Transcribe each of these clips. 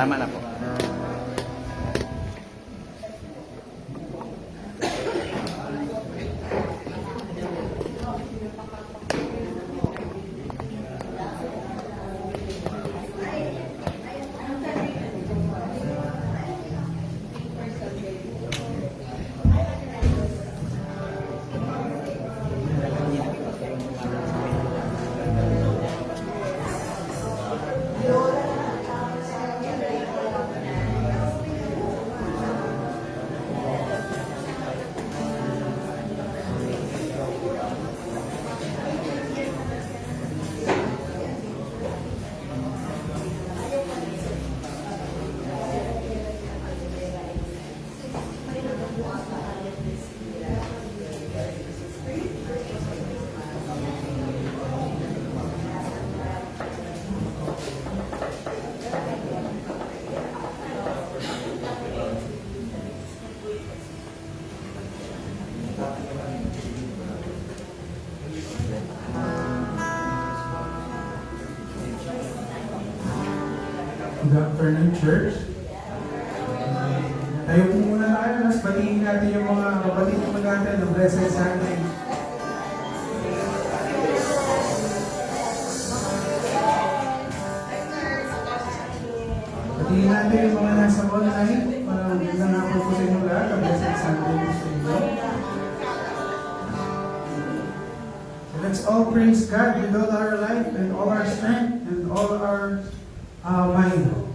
Tama na po. Good afternoon, church. Tayo po muna tayo. Mas batiin natin yung mga kapatid po natin ng Blessed Sunday. Batiin natin yung mga nasa online. Magandang hapon po sa inyo lahat. Ang Blessed Sunday po sa inyo. So let's all praise God with all our life and all our strength and all our mind.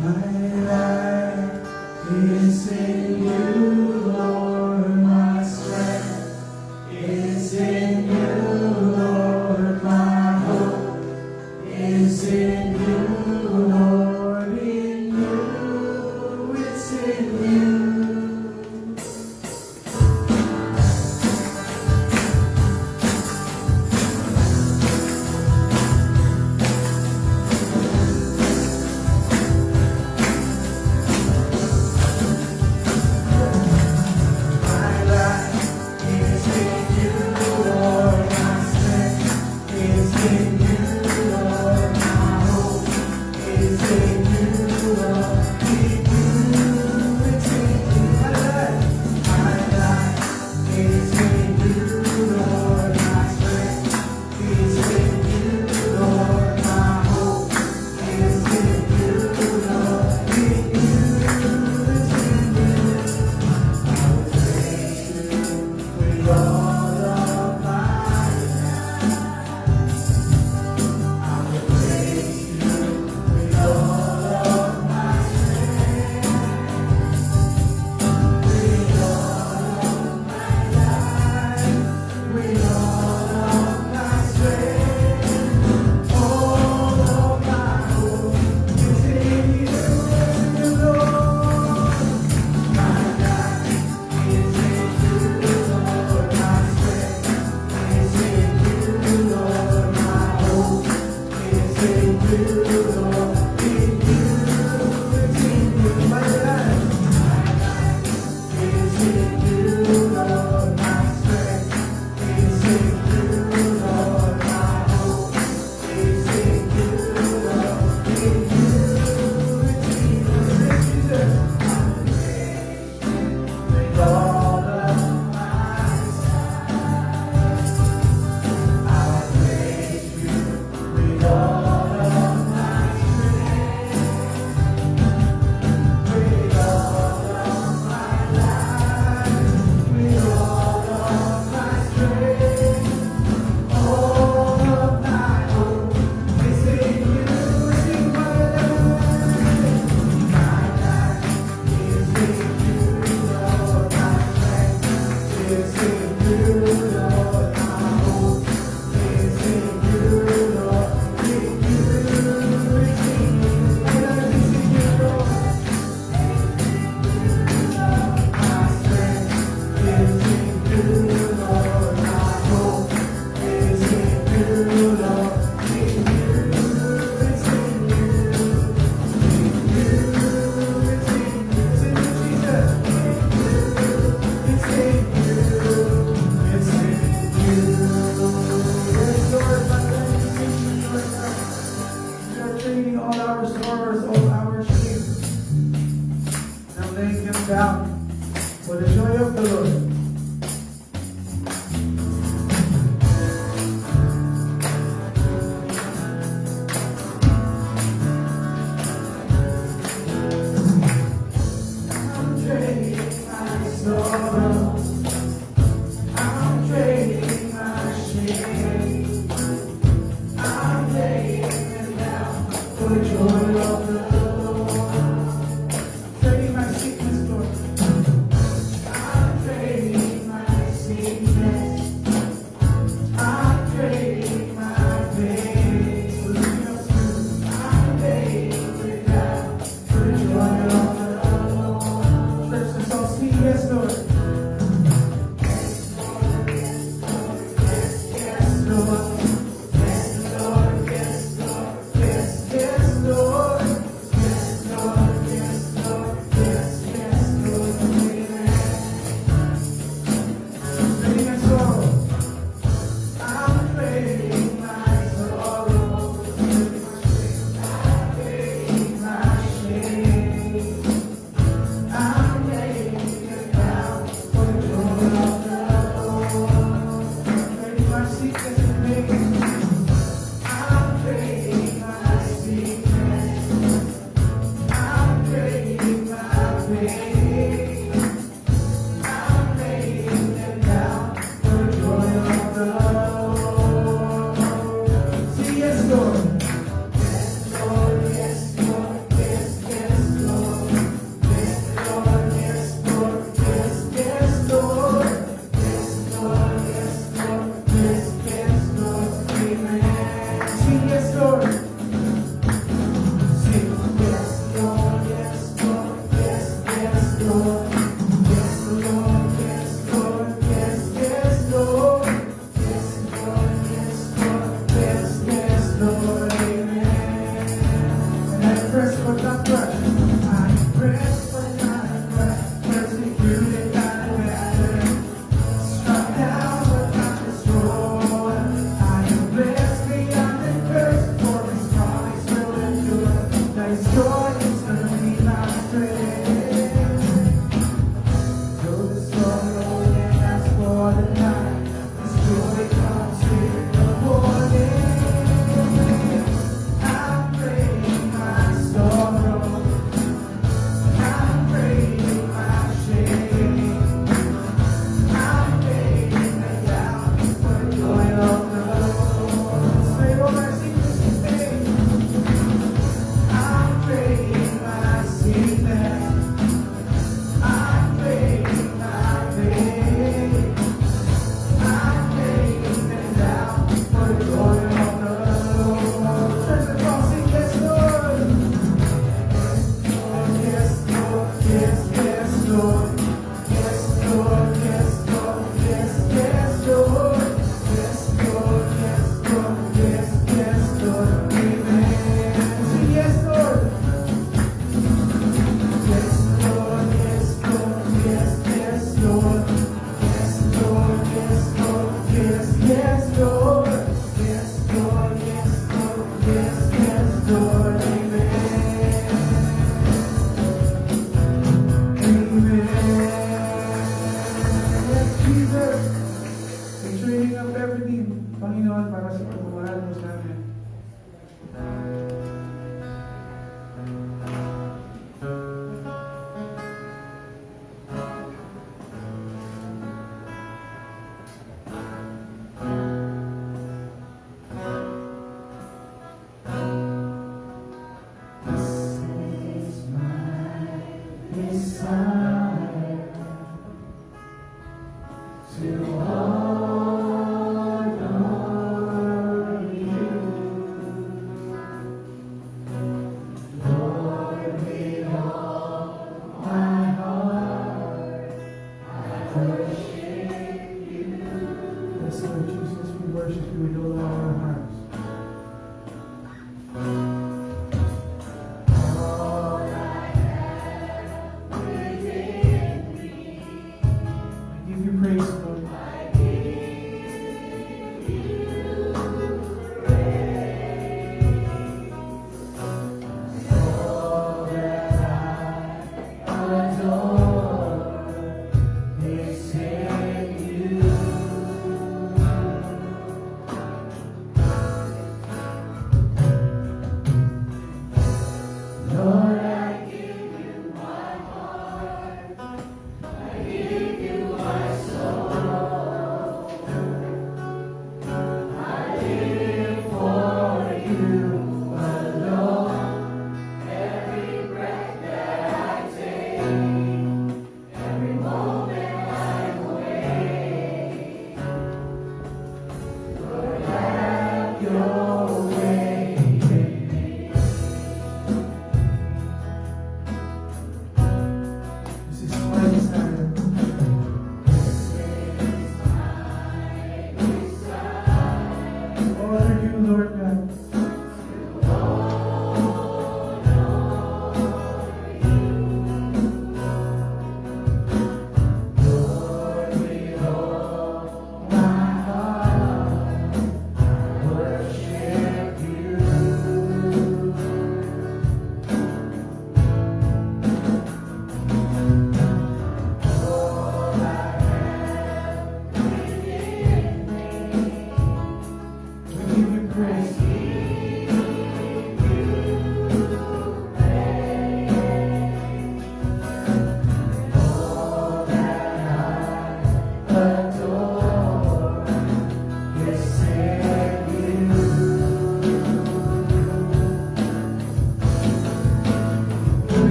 My life is in you, Lord. My strength is in you, Lord. My hope is in you, Lord. In you, it's in you. training all our stores, all our sheep. And I'm laying them down for the joy of the Lord.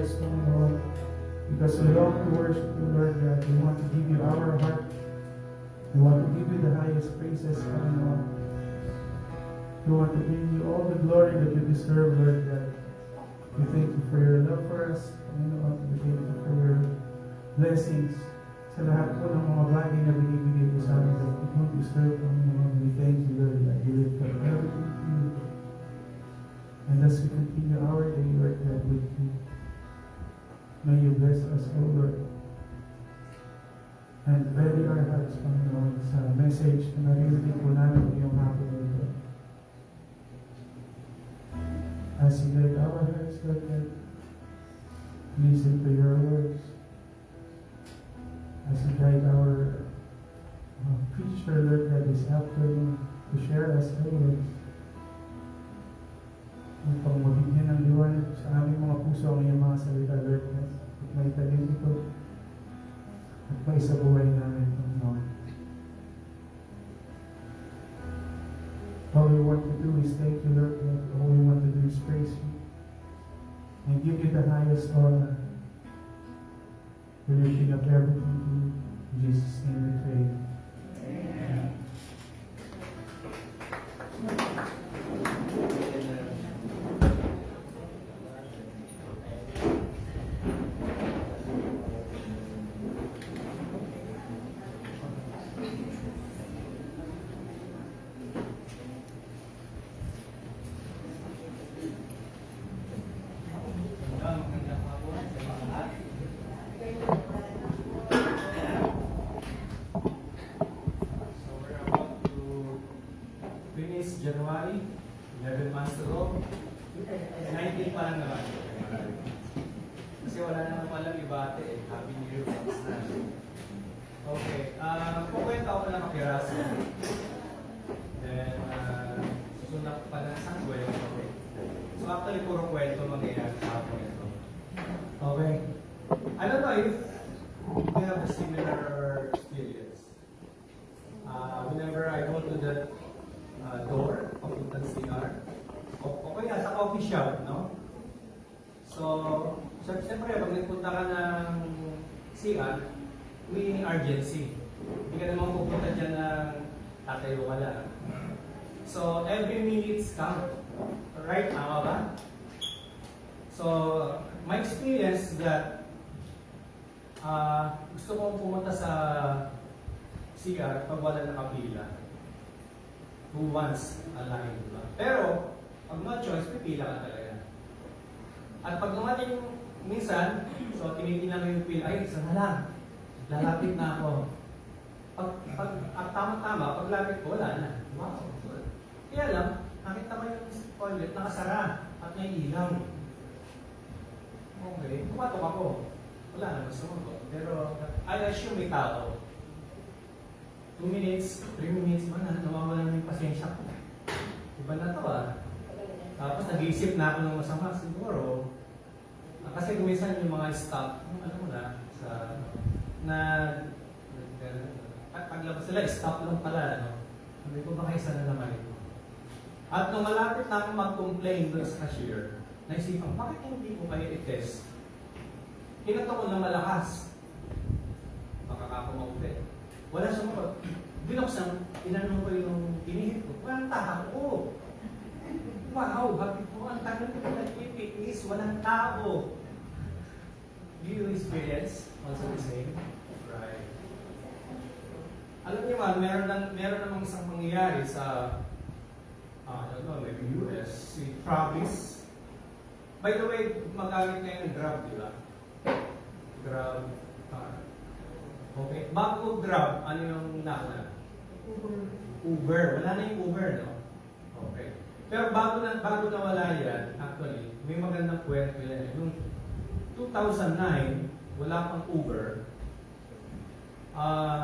hearts, Lord, because we long to worship you, Lord God. We want to give you our heart. We want to give you the highest praises, Lord. We want to bring you all the glory that you deserve, Lord God. We thank you for your love for us, Lord. We thank you for your blessings sa lahat po ng mga bagay na binibigay ko sa amin that we don't deserve, Lord. We thank you, Lord God. We lift up everything to you. And as we continue our day, Lord God, with you, may you bless us, O Lord. And ready our hearts, Panginoon, sa message na naririnig po namin ngayong hapon nito. As you guide our hearts, Lord God, listen to your words. As you guide our preacher, Lord God, this afternoon to share us, O Lord, upang mabigyan ng liwanag sa aming mga puso ang iyong mga salita, Lord God, at may talim ito at may sa buhay namin, Panginoon. All we want to do is thank you, Lord God. All we want to do is praise you and give you the highest honor. We're lifting up everything to you. In Jesus' name we pray. Amen. January, 11 months ago, 19 pa lang naman. Kasi wala naman palang ibate eh. Happy New Year po na. Okay, kukwenta ako lang kapiraso. Then, susunod pa na sa kwento. So actually, puro kwento mangyayari sa hapon ito. Okay. I don't know if you have a similar experience. Whenever I go to the door, papuntang CR. O kaya sa coffee shop, no? So, siyempre, pag nagpunta ka ng CR, may urgency. Hindi ka naman pupunta dyan ng tatayo ka lang. So, every minute count. Right? Tama ba? So, my experience is that gusto kong pumunta sa CR pag wala nakapila. Who wants a line, diba? Pero, pag no choice, pipila ka talaga. At pag dumating minsan, so tinitingnan mo yung pila, ay, isa na lang. Lalapit na ako. At tama-tama, paglapit ko, wala na. Wow. Kaya lang, nakita ko yung toilet nakasara at may ilaw. Okay, pumatok ako. Wala na, sumagot. Pero, I assume may tao. 2 minutes, 3 minutes man na, nawawala na yung pasensya ko. Iba na to Tapos nag-iisip na ako ng masama siguro. Kasi gumisan yung mga staff, alam mo na, paglabas sila, staff lang pala, no? Sabi ko, baka isa na naman ito. At nung malapit na akong mag-complain doon sa cashier, naisipan, bakit hindi ko kayo i-test? Kinato ko na malakas. Makakakumaulit. Wala sumunod. Binuksan, inanong ko yung pinihit ko. Walang tao. Wow, happy ko. Ang tagal ko nag-ipis, walang tao. Do you experience also the same? Right. Alam niyo man, meron namang isang mangyayari sa, I don't know, maybe US, si Travis. By the way, magamit ngayon ng Grab, di ba? Grab car. Okay. Bago Grab, ano yung nauna? Uber. Wala na yung Uber, no? Okay. Pero bago na wala yan, actually, may magandang kwento yan. Yung 2009, wala pang Uber.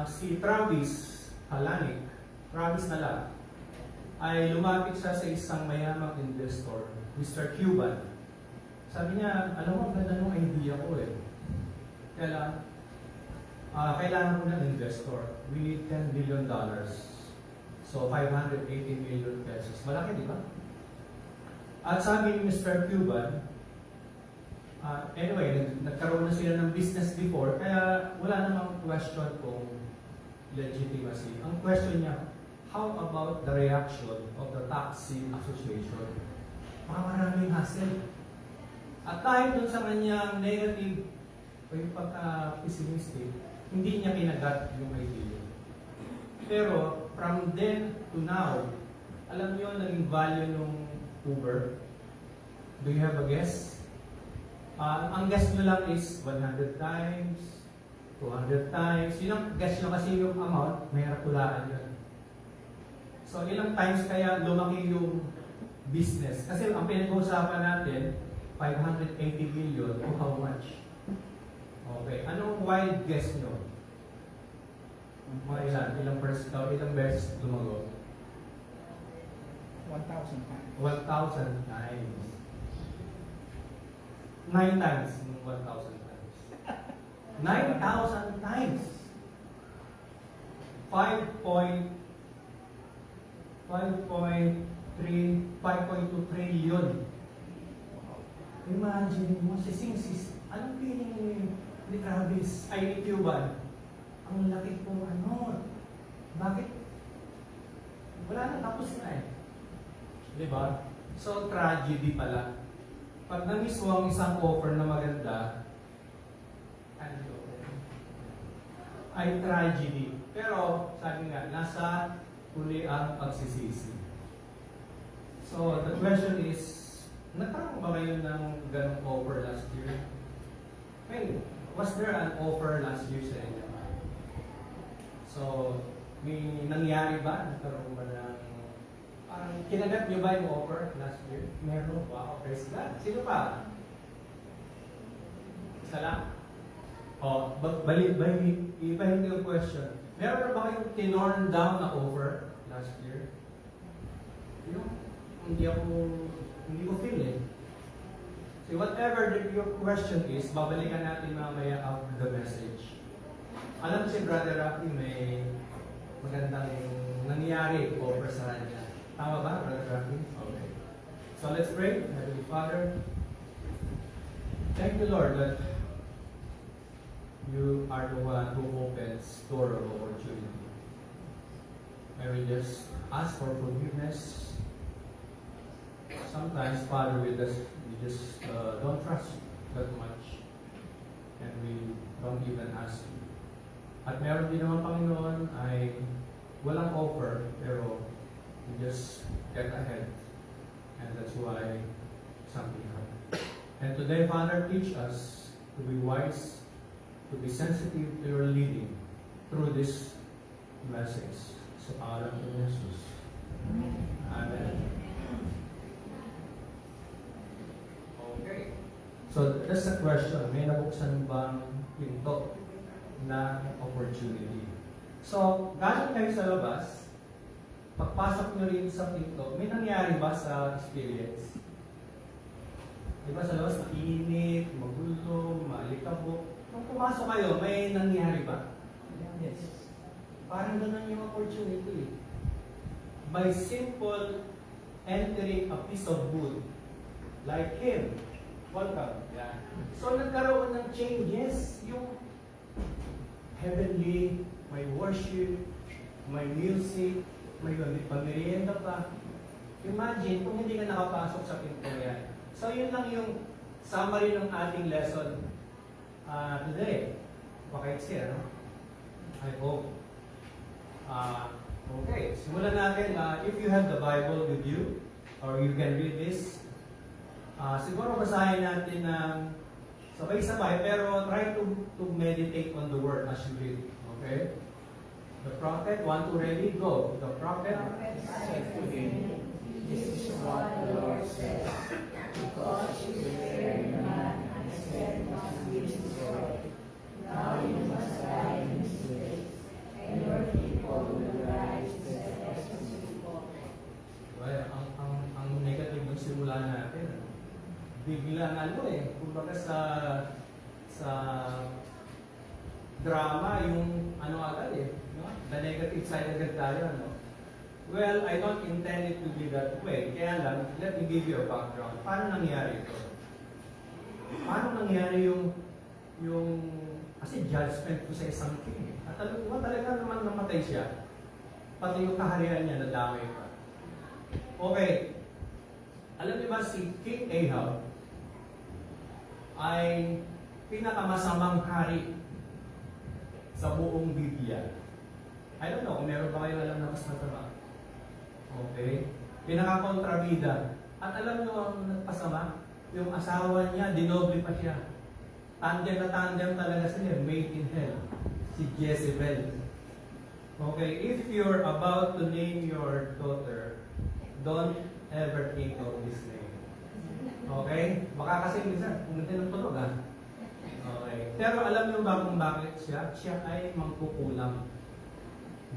Si Travis Halanik, Travis na lang, ay lumapit siya sa isang mayamang investor, Mr. Cuban. Sabi niya, alam mo, ganda ng idea ko eh. Kailangan ko ng investor. We need $10 billion. So, 580 million pesos. Malaki, di ba? At sabi ni Mr. Cuban, Anyway, nagkaroon na sila ng business before, kaya wala namang question kung legitimacy. Ang question niya, how about the reaction of the taxi association? Maraming hassle. At dahil dun sa kanyang negative o yung pagka-pessimistic, hindi niya kinagat yung idea. Pero from then to now, alam niyo naging value ng Uber? Do you have a guess? Ang guess nyo lang is 100 times, 200 times. Yun ang guess nyo kasi yung amount, may hulaan yun. So ilang times kaya lumaki yung business? Kasi ang pinag-uusapan natin, 580 billion o how much? Okay, anong wild guess nyo? Mga ilang beses lumago? 1,000 times. 1,000 times. 9 times yung 1,000 times. 9,000 times. 5.2 trillion. Imagine mo, si Singsis, anong feeling ni Travis, ay ni Cuban? Ang laki po bakit? Wala na, tapos na eh. Diba? So, tragedy pala. Pag na-miss mo ang isang offer na maganda, ay tragedy. Pero, sabi nga, nasa huli ang pagsisisi. So, the question is, nagkaroon ba kayo ng ganong offer last year? Was there an offer last year sa inyo? So, may nangyari ba? Nagkaroon ba ng kinagat niyo ba yung offer last year? Meron. Wow, praise God. Sino pa? Isa lang? Ibahin ko yung question. Meron ba kayong tinorn down na offer last year? Hindi ko feel eh. So whatever your question is, babalikan natin mamaya after the message. Alam si Brother Rafi may magandang nangyari offer sa kanya. Tama ba, Brother Rafi? Okay. So let's pray. Heavenly Father, thank you, Lord, that you are the one who opens door of opportunity. And we just ask for forgiveness. Sometimes, Father, we just don't trust that much. And we don't even ask you. At meron din naman, Panginoon, ay walang offer, pero we just get ahead. And that's why something happened. And today, Father, teach us to be wise, to be sensitive to your leading through this message. Sa pangalan ni Jesus. Amen. Okay. So, that's the question. May nabuksan bang pinto na opportunity? So, galing kayo sa labas, pagpasok nyo rin sa pinto, may nangyari ba sa experience? Di ba sa labas, mainit, magulo, maalikabok. Kung pumasok kayo, may nangyari ba? Yes. Parang ganun yung opportunity. By simple entering a piece of wood, like him, welcome. Yeah. So nagkaroon ng changes, yung heavenly, may worship, may music, may pamirienda pa. Imagine kung hindi ka nakapasok sa pinto yan. So yun lang yung summary ng ating lesson today. Makaiksi, ano? I hope. Okay, simulan natin. If you have the Bible with you, or you can read this, siguro basahin natin ng sabay-sabay, pero try to meditate on the word as you read. Okay? The prophet, 1, 2, ready, go. The prophet Said to him, "This is what the Lord says, because you fear man and said must be destroyed. Now you must die in this place, and your people will rise to the essence people." Well, ang negative ng simula natin, biglang kumbaga sa drama, yung agad no? The negative side agad tayo, no? Well, I don't intend it to be that way. Kaya lang, let me give you a background. Paano nangyari ito? paano nangyari yung kasi judgment ko sa isang king. At alam mo, talaga naman namatay siya. Pati yung kaharian niya, nadamay pa. Okay. Alam niyo ba si King Ahab ay pinakamasamang hari sa buong Biblia. I don't know kung meron ba kayong alam na mas masama. Okay? Pinaka-kontrabida. At alam niyo ang nagpasama? Yung asawa niya, dinoble pa siya. Tandem na tandem talaga sila. Made in hell. Si Jezebel. Okay, if you're about to name your daughter, don't ever think of this name. Okay? Baka kasi minsan, pumunta ng tunog ha. Okay. Pero alam niyo ba kung bakit siya? Siya ay mangkukulam.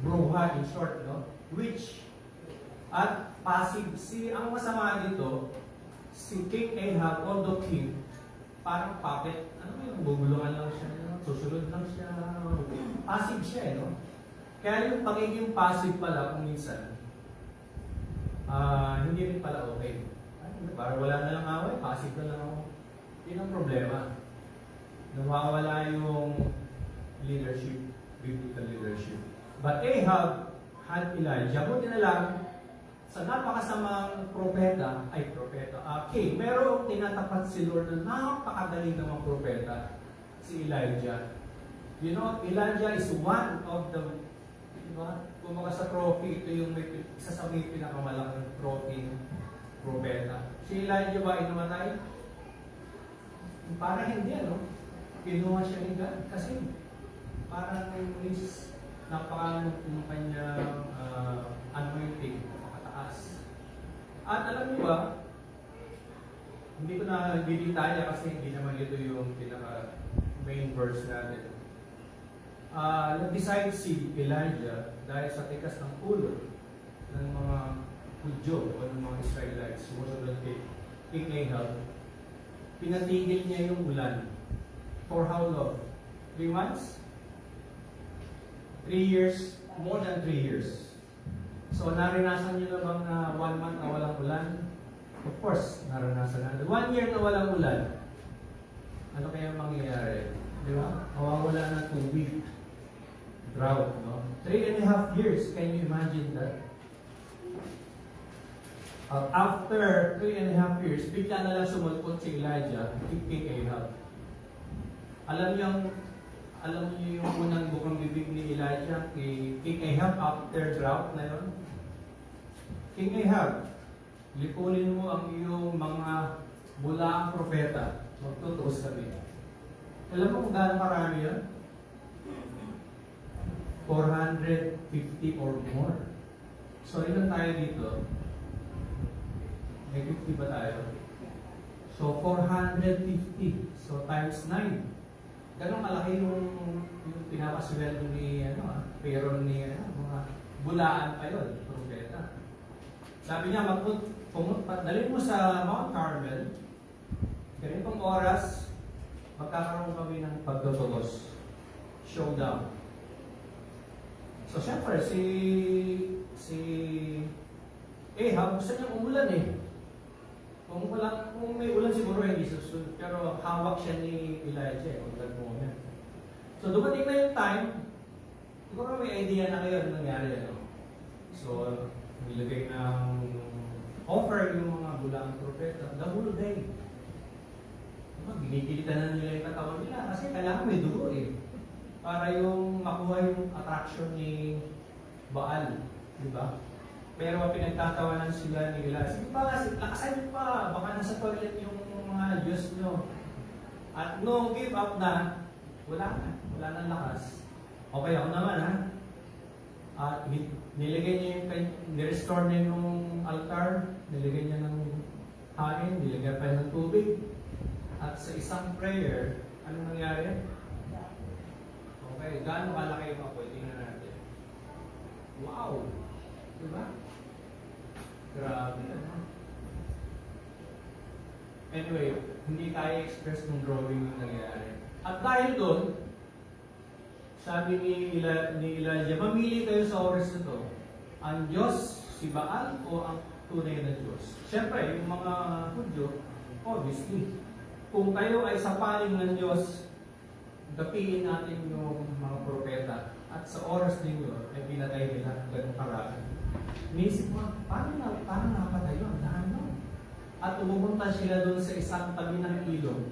Bruha in short, no? Witch. At passive. Ang masama dito, si King Ahab, although king, parang puppet. Ano yung bubulungan lang siya, susunod lang siya. Passive siya, no? Kaya yung pagiging passive pala kung minsan, hindi rin pala okay. Parang wala na lang away, passive na lang ako. Yun ang problema. Nawawala yung leadership, biblical leadership. But Ahab had Elijah. Buti na lang, sa napakasamang king, merong tinatapat si Lord na napakagaling ng mga propeta, si Elijah. You know, Elijah is one of the, kumbaga sa trophy, ito yung isa sa may pinakamalaking trophy propeta. Si Elijah ba ay namatay? Parang hindi, ano? Kinuha siya ni God kasi parang is napaka yung kanyang anointing, napakataas. At alam niyo ba, hindi ko na didetaya kasi hindi naman ito yung pinaka main verse natin. Nag-decide si Elijah dahil sa tikas ng ulo ng mga Hudyo o ng mga Israelites, sumusunod kay King Ahab, pinatigil niya yung ulan. For how long? 3 months? 3 years? More than 3 years. So, naranasan niyo na bang na 1 month na walang ulan? Of course, naranasan na. 1 year na walang ulan. Ano kaya mangyayari? Di ba? Mawawala na tubig. Drought, no? 3.5 years. Can you imagine that? After 3.5 years, bigla na lang sumulpot si Elijah, King Ahab. Alam niyo yung unang bukang bibig ni Elijah kay King Ahab after drought na yun? King Ahab, lipunin mo ang iyong mga bulaang propeta. Magtutuos kami. Alam mo kung gaano karami yun? 450 or more. So, ilan tayo dito? May 50 ba tayo? So, 450. So, times 9. Ganong kalaki yung pinapasweldo ni, payroll ni, mga bulaan pa yun, propeta. Sabi niya, dalhin mo sa Mount Carmel, ganitong oras, magkakaroon kami ng pagtutugos. Showdown. So, syempre, si Ahab, gusto niyang umulan eh. Kung may ulan siguro hindi susunod, pero hawak siya ni Elijah on that moment. So dumating na yung time, siguro may idea na kayo ano nangyari. Ano? So, nilagay ng offer yung mga bulang propeta, the whole day. Ginigilitan na nila yung katawan nila kasi kailangan may dugo eh. Para yung makuha yung attraction ni Baal. Di ba? Pero pinagtatawanan sila ni Elijah. Sige pa, lakasan niyo pa. Baka nasa toilet yung mga Diyos nyo. At no give up na, wala na. Wala nang lakas. Okay, ako naman ha. At nilagay niya yung, nirestore niya yung altar, nilagay niya ng hain, nilagay pa ng tubig. At sa isang prayer, ano nangyari? Okay, gaano kalaki yung apoy? Tingnan natin. Wow! Diba? Grabe. Anyway, hindi kaya express ng drawing yung nangyari. At dahil doon, sabi ni Elijah, mamili kayo sa oras na to. Ang Diyos, si Baal, o ang tunay na Diyos? Siyempre, yung mga Hudyo, obviously. kung kayo ay sa panig ng Diyos, dapiin natin yung mga propeta at sa oras ninyo ay pinatay nila ganun karami. Inisip mo, paano napatay yun? Dahil no? At umupunta sila doon sa isang tabi ng ilog,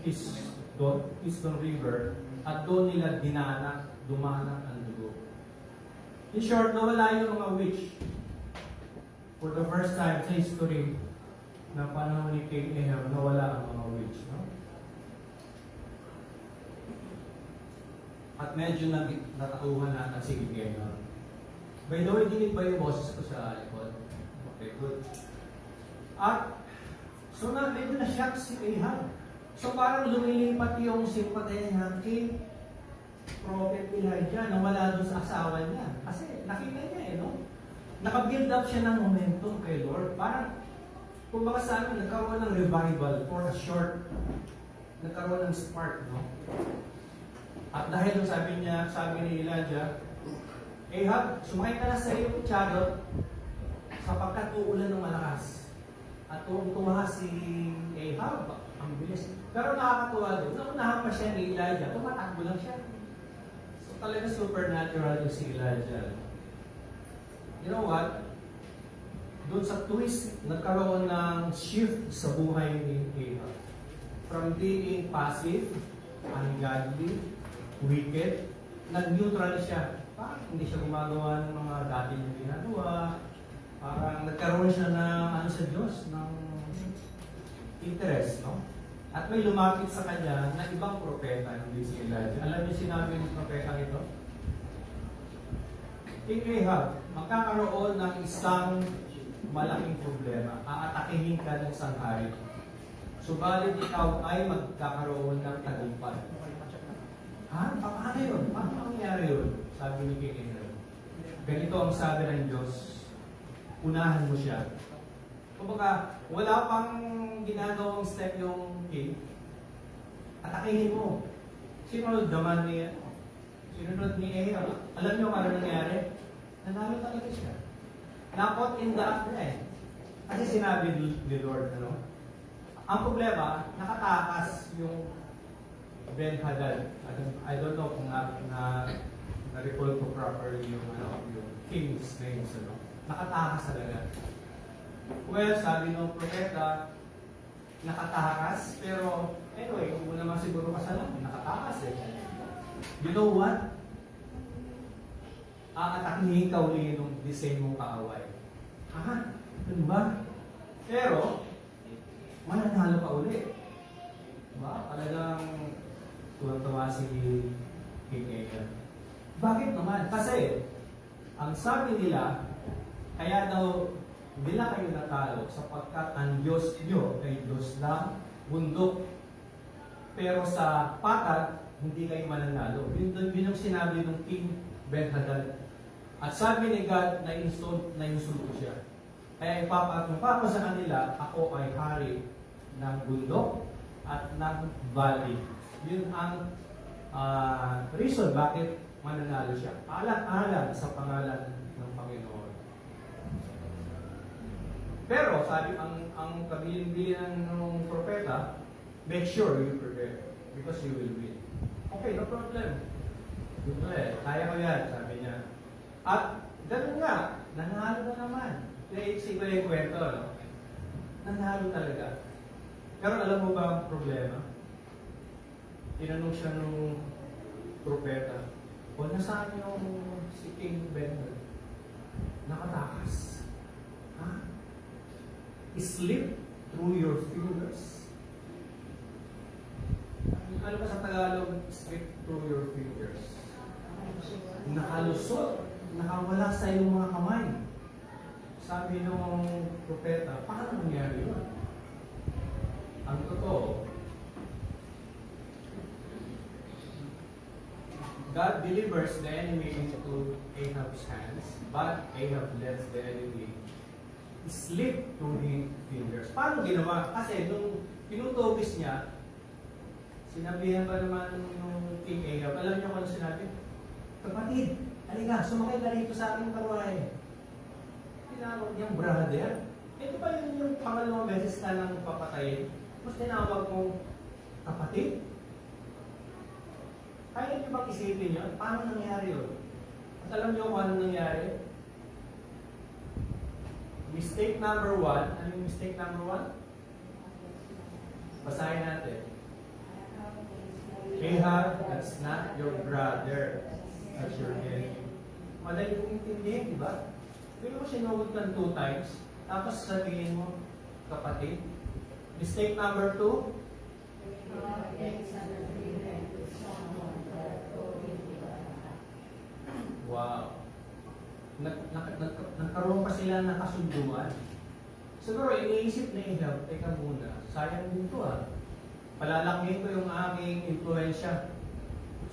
Keystone River, at doon nila dumanak ang dugo. In short, nawala yung mga witch. For the first time sa history na panahon ni King Ahab, nawala ang mga witch. No? At medyo natauhan natin si King Ahab. By the way, dinig ba yung boses ko sa likod? Okay, good. At, so medyo na-shock si Ahab. So parang lumilipat yung simpatya niya kay Prophet Elijah na wala doon sa asawa niya. Kasi nakita niya no? Naka-build up siya ng momentum kay Lord. Parang, kung baka sa amin, nagkaroon ng revival for a short, nagkaroon ng spark, no? At dahil doon sabi ni Elijah, Ahab, sumakay ka na sa iyong chariot sapagkat uulan ng malakas. At tumaha si Ahab, ang bilis. Pero nakakatuwa doon, naunahan pa siya ni Elijah, tumatakbo lang siya. So talaga supernatural yung si Elijah. You know what? Doon sa twist, nagkaroon ng shift sa buhay ni Ahab. From being passive, ungodly, wicked, nag-neutral siya. Parang hindi siya gumagawa ng mga dati niyang ginagawa. Parang nagkaroon siya ng sa Diyos, ng interest, no? At may lumapit sa kanya na ibang propeta, hindi si Elijah. Alam niyo sinabi ng propeta ito? King Ahab, magkakaroon ng isang malaking problema. Aatakihin ka ng sanghari. Subalit ikaw ay magkakaroon ng tagumpay. Ha? Paano yun? Paano mangyayari yun? Sabi ni King Ahab. Ganito ang sabi ng Diyos. Unahan mo siya. Kumbaga, wala pang ginagawang step yung king. Atakihin mo. Sinunod naman niya. Sinunod ni Ahab. Alam niyo kung ano nangyari? Nanalo talaga siya. Napot in the act na eh. Kasi sinabi ni Lord, ano? Ang problema, nakatakas yung Ben-Hadad. I don't know kung na-recall ko properly yung king's names, ano? Nakatakas talaga. Well, sabi ng propeta, nakatakas, pero anyway, kung mo naman siguro kasalanan, nakatakas eh. You know what? Aatakihin ka uli nung design mong kaaway. Ha? Ano ba? Pero, mananalo ka uli. Diba? Talagang tuwa-tuwa si King Ahab. Bakit naman? Kasi, ang sabi nila, kaya daw bila kayo natalo sapagkat ang Diyos nyo ay Diyos ng bundok. Pero sa patag, hindi kayo mananalo. Yun yung sinabi ng King Ben-Hadad. At sabi ni God na insulto siya. Kaya ipapakita ko sa kanila, ako ay hari ng bundok at ng valley. Yun ang reason bakit mananalo siya. Alang-alang sa pangalan ng Panginoon. Pero sabi ang kabilin-bilinan ng propeta, make sure you prepare because you will win. Okay, no problem. Good kaya ko yan, sabi niya. At ganun nga, nanalo na naman. Iisip ko yung kwento, no? Nanalo talaga. Pero alam mo ba ang problema? Tinanong siya nung propeta, o nasaan yung si King Ben-Hadad? Nakatakas. Ha? Slip through your fingers. Ano ba sa Tagalog? Slip through your fingers. Nakalusot. Nakawala sa iyong mga kamay. Sabi nung propeta, paano nangyari yun? Ang totoo, God delivers the enemy into Ahab's hands, but Ahab lets the enemy slip through his fingers. Paano ginawa? Kasi nung pinutubis niya, sinabihan ba naman yung King Ahab, alam niyo kung ano sinabi? Kapatid, halika, sumakay ka rito sa aking karwahe. Tinawag niyang brother. Ito pa yung pangalawang beses ka nang papatayin. Tapos tinawag mong kapatid. Kaya niyo bang isipin yun? Paano nangyari yun? At alam niyo kung ano nangyari? Mistake number 1. Ano yung mistake number 1? Basahin natin. Ahab, that's not your brother. That's your enemy. Madali kong intindihin, di ba? Hindi mo sinugod ka 2 times, tapos sabihin mo, kapatid. Mistake number 2. Wow. Nagkaroon pa sila ng kasunduan. Siguro, iniisip na Ahab, teka muna, sayang din to ah. Palalakihin ko yung aking influensya.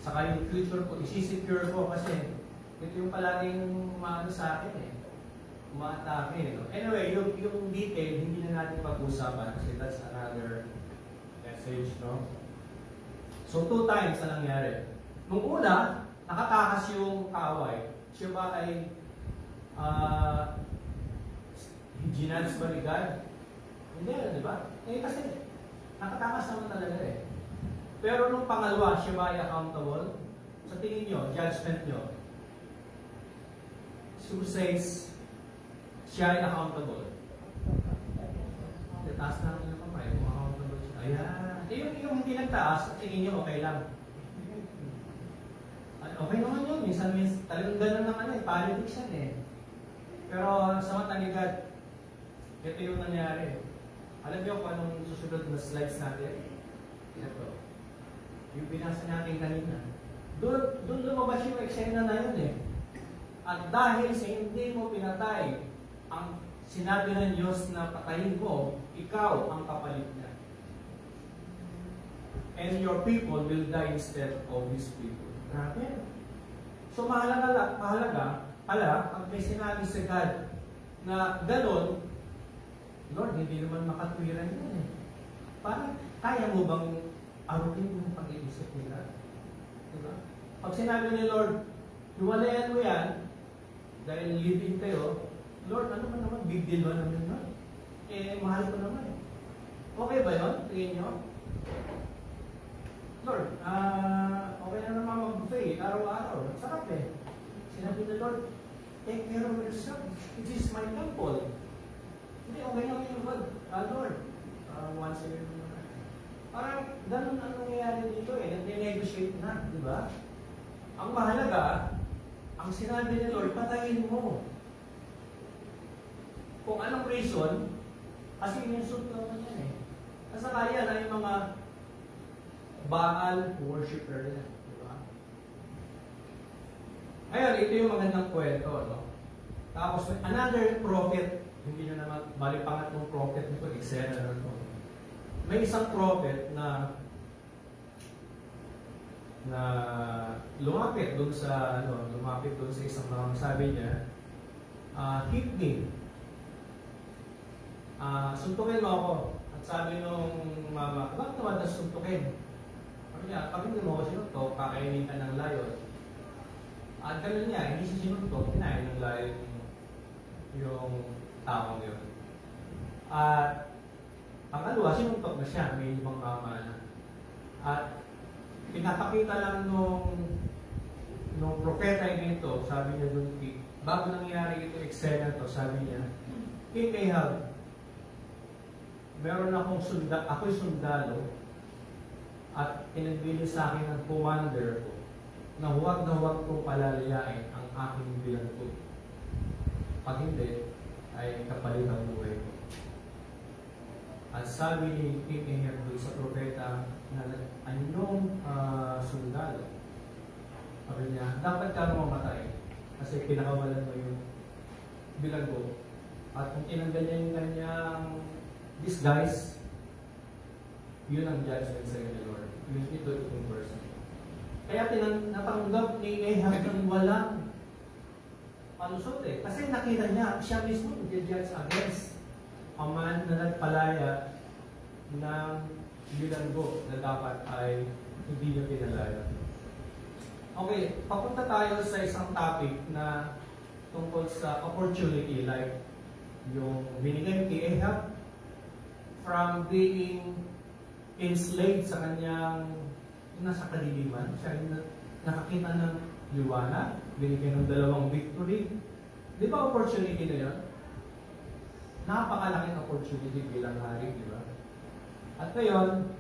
Saka yung future ko, isi-secure ko kasi ito yung palaging umaano sa akin eh. Umaatake eh. No? Anyway, yung detail, hindi na natin pag-usapan kasi that's another message, no? So, 2 times na nangyari. Nung una, nakatakas yung kaaway. Siya ba ay ginans ba ni God? Hindi, di ba? Eh, kasi nakatakas naman talaga eh. Pero nung pangalawa, siya ba ay accountable? Sa tingin nyo, judgment nyo, who says siya ay accountable? Taas na ang kamay kung accountable siya. Ayan. Yung hindi nagtaas, sa tingin nyo, okay lang. Okay naman yun. Minsan talagang gano'n naman eh. Politics yan eh. Pero sa mata ni God, ito yung nangyari. Alam niyo kung anong susunod na slides natin? Ito. Yung binasa natin kanina. Doon lumabas yung eksena na yun eh. At dahil sa hindi mo pinatay ang sinabi ng Diyos na patayin mo, ikaw ang kapalit niya. And your people will die instead of these people. Grabe. So mahalaga pala, pag may sinabi sa God na gano'n, Lord, hindi naman makatwiran yun eh. Parang, kaya mo bang arutin yung pag-iisip nila? Diba? Pag sinabi ni Lord, hiwalayan mo yan, dahil living kayo, Lord, ano ba naman, big deal ba naman yun? Eh, mahal ko naman. Okay ba yun? Tingin nyo? Lord, okay na naman mag-buffet, araw-araw. Sarap eh. Sinabi ni Lord, take care of yourself. It is my temple. Hindi, okay lang yung God. Lord, once a year. Parang ganun ang nangyayari dito eh. Nag-negotiate na, di ba? Ang mahalaga, ang sinabi ni Lord, patayin mo. Kung anong reason, kasi in-insult naman yan eh. Nasa kaya na yung mga Baal worshipper yan. Di ba? Ngayon, ito yung magandang kwento, no? Tapos, another prophet, hindi nyo naman, bali pangatlong prophet nito, eksena na ito. May isang prophet na lumapit doon sa isang mga sabi niya, hit me. Suntukin mo ako. At sabi nung mama, bakit naman na suntukin? Sabi niya, pag hindi mo ako sinuntok, kakainin ka ng layon. At ganun niya, hindi siya sinuntok, kinain ng layon yung taong yun. At pangalawa, sinuntok na siya, may ibang mama na. At pinapakita lang nung propeta nito, sabi niya doon, bago nangyari ito, eksena to, sabi niya, King Ahab, meron ako'y sundalo, at pinagbili sa akin ng commander ko, na huwag kong palalayain ang aking bilanggo. Pag hindi, ay kapalit ang buhay ko. At sabi ni King Ahab doon sa propeta na anong sundalo, sabi niya, dapat ka mamatay kasi pinakawalan mo yung bilanggo. At kung tinanggal niya yung kanyang disguise, yun ang judgment sa inyo, Lord. Yun itong person. Kaya natanggap ni Ahab ng walang palusot eh. Kasi nakita niya, siya mismo nag-judge against a man na nagpalaya ng bilanggo na dapat ay hindi niya pinalaya. Okay, papunta tayo sa isang topic na tungkol sa opportunity, like Yung binigay kay Ahab from being enslaved sa kanyang nasa kadiliman. Siya yung nakakita ng liwanag, binigyan ng 2 victory. Di ba opportunity na yun? Napakalaking opportunity bilang hari, di ba? At ngayon,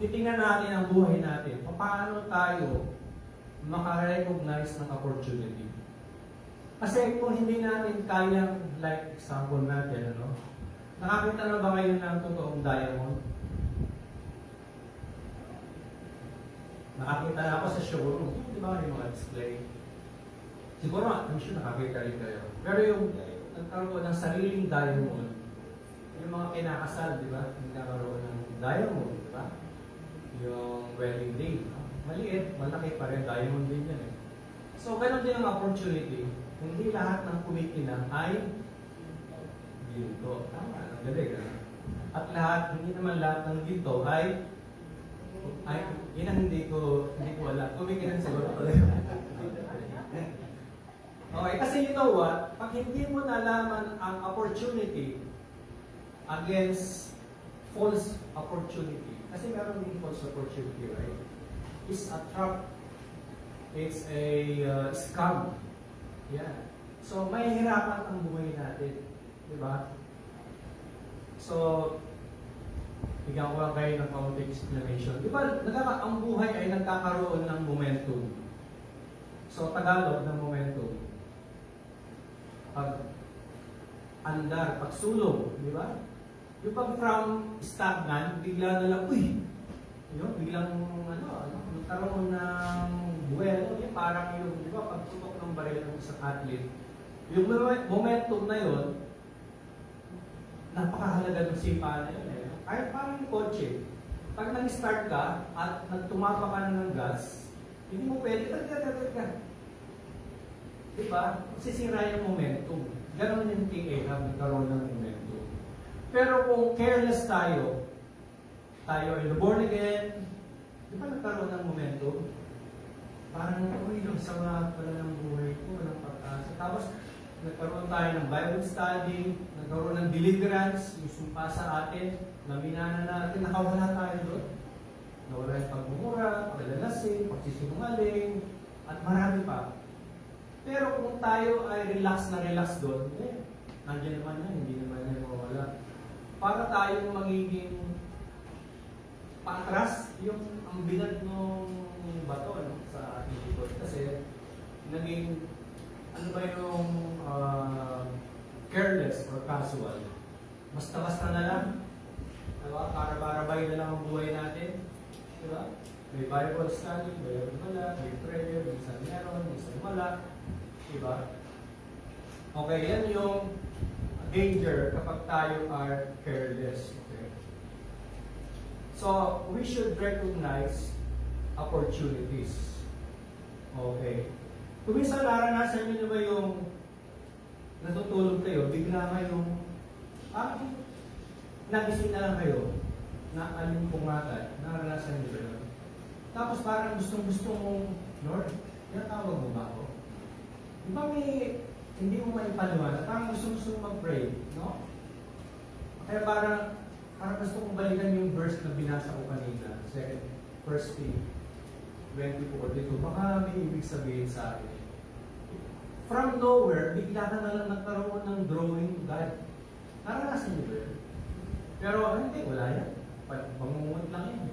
titingnan natin ang buhay natin. Paano tayo makarecognize ng opportunity? Kasi kung hindi natin kayang, like example natin, ano, nakakita na ba kayo ng totoong diamond? Nakakita na ako sa showroom. Di ba yung mga display? Siguro, I'm sure nakakita rin kayo. Pero yung nagkaroon ng sariling diamond, yung mga kinakasal, di ba? Nagkaroon ng diamond, di ba? Yung wedding day. Maliit, malaki pa rin. Diamond din yan eh. So, ganun din ang opportunity. Hindi lahat ng kumikinang ay ginto. Tama, ang galing. At lahat, hindi naman lahat ng ginto ay yun ang hindi ko alam. Kumikinang siguro pala. Okay, kasi you know what? Pag hindi mo nalaman ang opportunity against false opportunity, kasi meron din false opportunity, right? It's a trap. It's a scam. Yeah. So, may hirapan ang buhay natin. Di ba? So, bigyan ko lang kayo ng kaunting explanation. Di ba, ang buhay ay nagkakaroon ng momentum. So, Tagalog ng momentum. Pag-andar, pagsulong, di ba? Yung pag from stagnant, bigla na lang, biglang, nagkaroon ng buwelo, parang yung, di ba, pagtutok ng baril ng isang athlete. Yung momentum na yun, napakahalaga ng sipa na yun eh. Kahit parang yung kotse, pag nag-start ka at nagtumapa ka na ng gas, hindi mo pwede, di ba? Sisira yung momentum. Ganon yung kay Ahab, nagkaroon ng momentum. Pero kung careless tayo ay born again, di ba nagkaroon ng momentum? Parang, yung sama pala ng buhay ko, walang pag-asa. Tapos, nagkaroon tayo ng Bible study, nagkaroon ng deliverance, yung sumpa sa atin, naminana natin, nakawala tayo doon. Nawala yung pagmumura, paglalasing, pagsisinungaling, at marami pa. Pero kung tayo ay relax doon, nandiyan naman yan, hindi naman yan mawala. Para tayong magiging patras, yung ang binag ng bato sa ating likod. Kasi naging, yung careless or casual. Basta-basta na lang. Diba? Para-barabay na lang ang buhay natin. Diba? May Bible study, may wala, may prayer, minsan meron, minsan wala. Diba? Okay, yan yung danger kapag tayo are careless. Okay? So, we should recognize opportunities. Okay. Kung minsan naranasan nyo ba yung natutulog kayo, bigla kayong nagising na lang kayo, alimpungatan, naranasan nyo ba yun? Tapos parang gustong-gusto mong, Lord, tinatawag mo ba ako? Di ba hindi mo maipaliwanag, parang gusto-gusto mong mag-pray, no? Kaya parang gusto kong balikan yung verse na binasa ko kanina, 2 Timothy 20:42, baka may ibig sabihin sa akin. From nowhere, bigla ka na lang nagkaroon ng drawing to God. Naranasan niyo ba yun? Pero hindi, wala yan. Pangungot lang yan.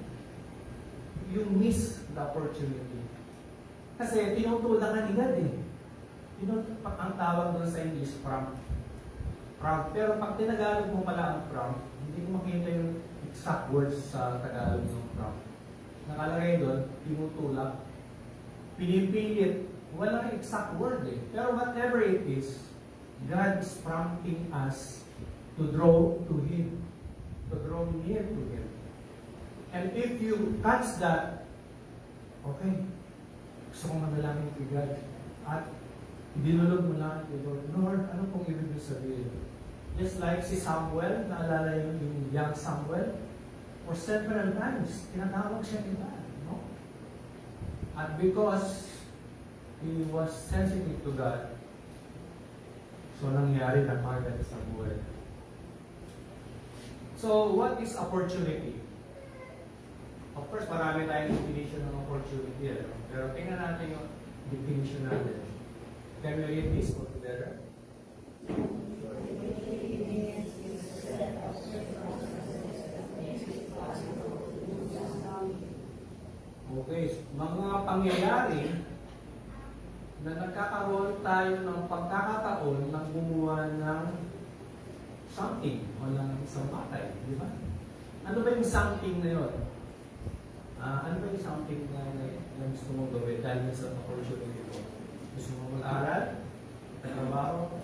You miss the opportunity. Kasi tinutulak ka ni God eh. Ang tawag doon sa English, prompt. Pero pag tinagalog mo pala ang prompt, hindi mo makita yung exact words sa Tagalog ng prompt. Nakalagay doon, tinutulak, pinipilit, walang exact word eh. Pero whatever it is, God is prompting us to draw to Him, to draw near to Him. And if you catch that, okay, gusto kong manalangin kay God. At dinulog mo lang kay Lord, Lord, ano pong ibig sabihin? Just like si Samuel, naalala yung young Samuel, for several times, tinatawag siya ni God, no? At because he was sensitive to God, So, nangyari na kagad sa buhay. So, what is opportunity? Of course, marami tayong definition ng opportunity. Pero tingnan natin yung definition natin. Can we read this all together? Okay, mga pangyayari na nagkakaroon tayo ng pagkakataon na gumawa ng something o ng isang bagay, di ba? Ano ba yung something na yun? Ano ba yung something na gusto mong gawin dahil sa opportunity mo? Gusto mo mag-aral? Trabaho?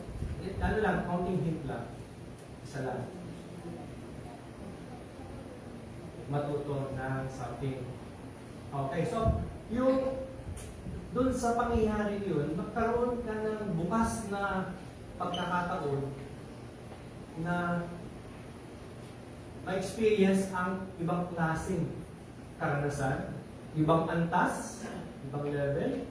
Ano lang, counting hint lang. Isa lang. Matuto ng something. Okay, so yung doon sa pangyayari yun, magkaroon ka ng bukas na pagkakataon na ma-experience ang ibang klaseng karanasan, ibang antas, ibang level.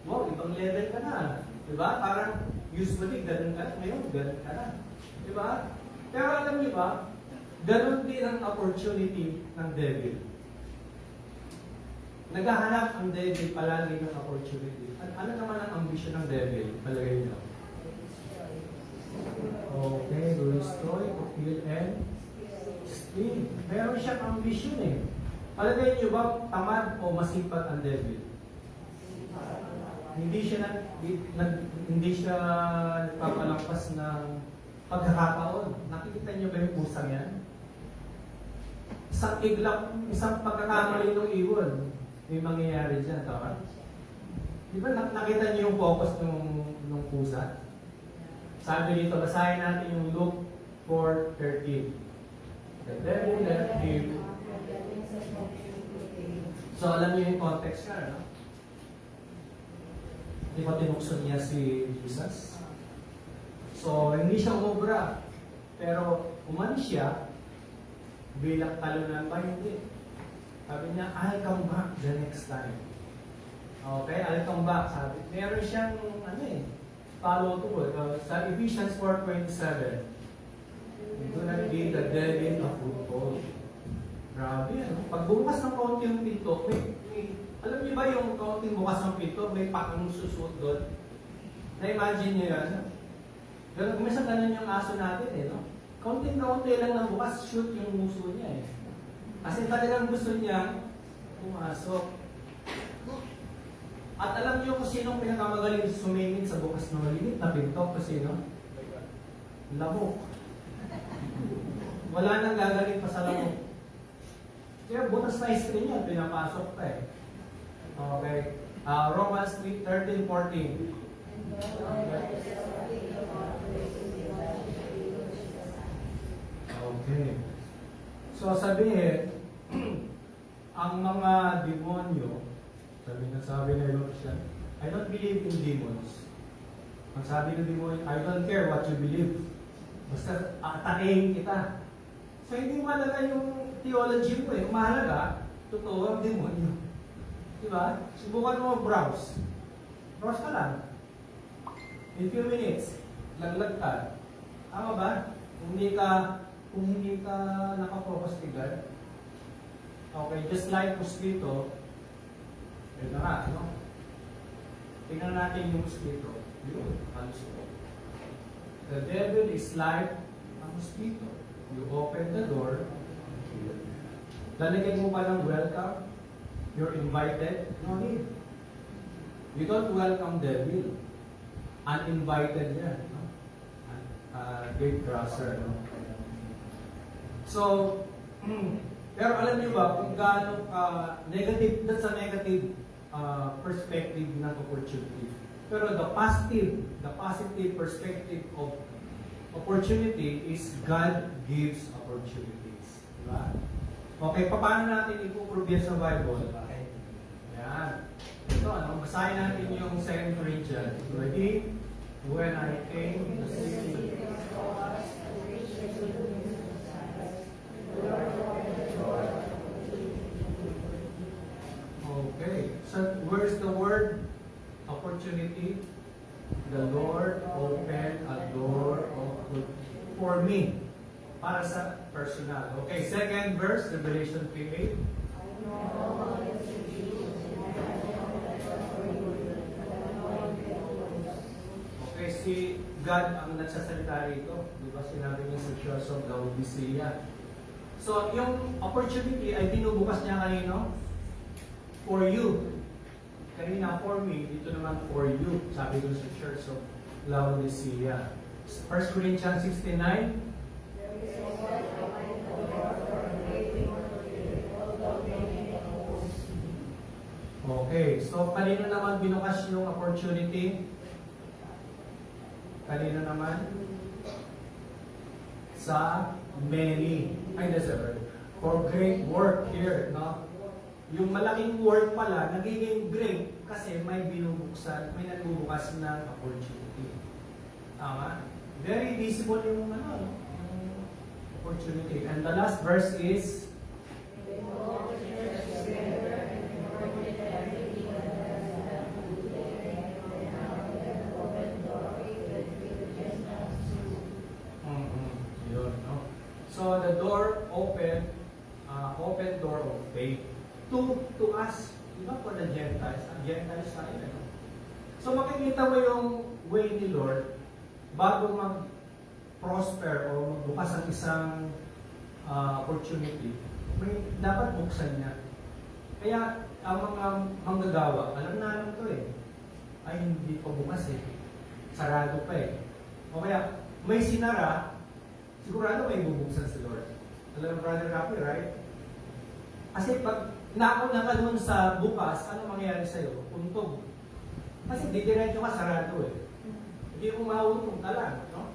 Wow, ibang level ka na. Diba? Parang usually ganun ka, ngayon ganun ka na. Diba? Pero alam niyo ba, ganun din ang opportunity ng devil. Naghahanap ang devil palagi ng opportunity. Ano naman ang ambisyon ng devil? Palagay niyo. Okay, to destroy, to kill, and steal. Meron siyang ambisyon eh. Palagay niyo ba tamad o masipag ang devil? Hindi siya nagpapalampas ng pagkakataon. Nakikita niyo ba yung pusang yan? Isang pagkakamali ng ibon, may mangyayari dyan, tama? Di ba nakita niyo yung focus ng pusa? Sabi dito, basahin natin yung Luke 4:13. The devil left him. So alam niyo yung context ka, no? Di ba tinukso niya si Jesus? So hindi siya umubra. Pero umalis siya, bilang talunan pa hindi. Sabi niya, I'll come back the next time. Okay, I'll come back. Sabi, meron siyang, follow through. Sa Ephesians 4:27, do not be the devil of football. Grabe, ano? Pag bukas ng kaunti yung pinto, alam niyo ba yung kaunting bukas ng pinto, may pakang susuot doon? Na-imagine niyo yan? Pero kumisa ganun yung aso natin, no? Kaunting-kaunti lang ng bukas, shoot yung muso niya, eh. Kasi talagang gusto niya pumasok. At alam niyo kung sinong pinakamagaling sumingin sa bukas ng maliit na pinto? Kasi sino? Lamok. Wala nang gagaling pa sa lamok. Kaya butas na history niya, pinapasok pa eh. Okay. Romans 3:13-14. Okay. So sabihin, ang mga demonyo, sabi na Elohim, I don't believe in demons. Ang sabi ng demonyo, I don't care what you believe. Basta atakehin kita. So hindi mahalaga yung theology mo eh. Mahalaga, totoo ang demonyo. Diba? Subukan mo browse. Browse ka lang. In few minutes, laglag ka. Tama ba? Kung hindi ka nakapokus kay God. Okay, just like mosquito, ito na, no? Tingnan natin yung mosquito. Yun, halos ko. The devil is like a mosquito. You open the door, lalagyan mo pa ng welcome, you're invited, no need. You don't welcome devil. Uninvited yan. No? Gate crosser. No? So, pero alam niyo ba kung gaano negative, that's a negative perspective ng opportunity. Pero the positive perspective of opportunity is God gives opportunities. Diba? Okay, paano natin ipuprove yan sa Bible? Okay. Yan. Ito, basahin natin yung 2 Corinthians. Ready? When I came to the city. Okay. So, where's the word? Opportunity. The Lord opened a door for me. Para sa personal. Okay, second verse, Revelation 3:8. Okay, si God ang nagsasalita rito. Di ba? Sinabi niya sa Church of Laodicea. So, yung opportunity ay binubukas niya kanino? For you. Kanina for me, dito naman for you. Sabi doon sa Church of Laodicea. 1 Corinthians 16:9. Okay, so kanino naman binukas yung opportunity? Kanino naman? Sa many. Ay, that's a word. For great work here, no? Yung malaking work pala, nagiging great kasi may binubuksan, may nagbubukas ng opportunity. Tama? Very visible yung ano, yung opportunity. And the last verse is yun, no? So the door open door of faith to us, di ba, for the Gentiles. Ang Gentiles tayo, no? So makikita mo yung way ni Lord bago mag-prosper o magbukas ang isang opportunity, may dapat buksan niya. Kaya ang mga manggagawa, alam na alam to eh, ay hindi pa bukas eh. Sarado pa eh. O kaya may sinara, sigurado may bubuksan si Lord. Alam mo, Brother Rafi, right? Kasi pag nauna ka doon sa bukas, ano mangyayari sa'yo? Untog. Kasi didiretso ka, sarado eh. Hindi mo mauntog ka lang, no?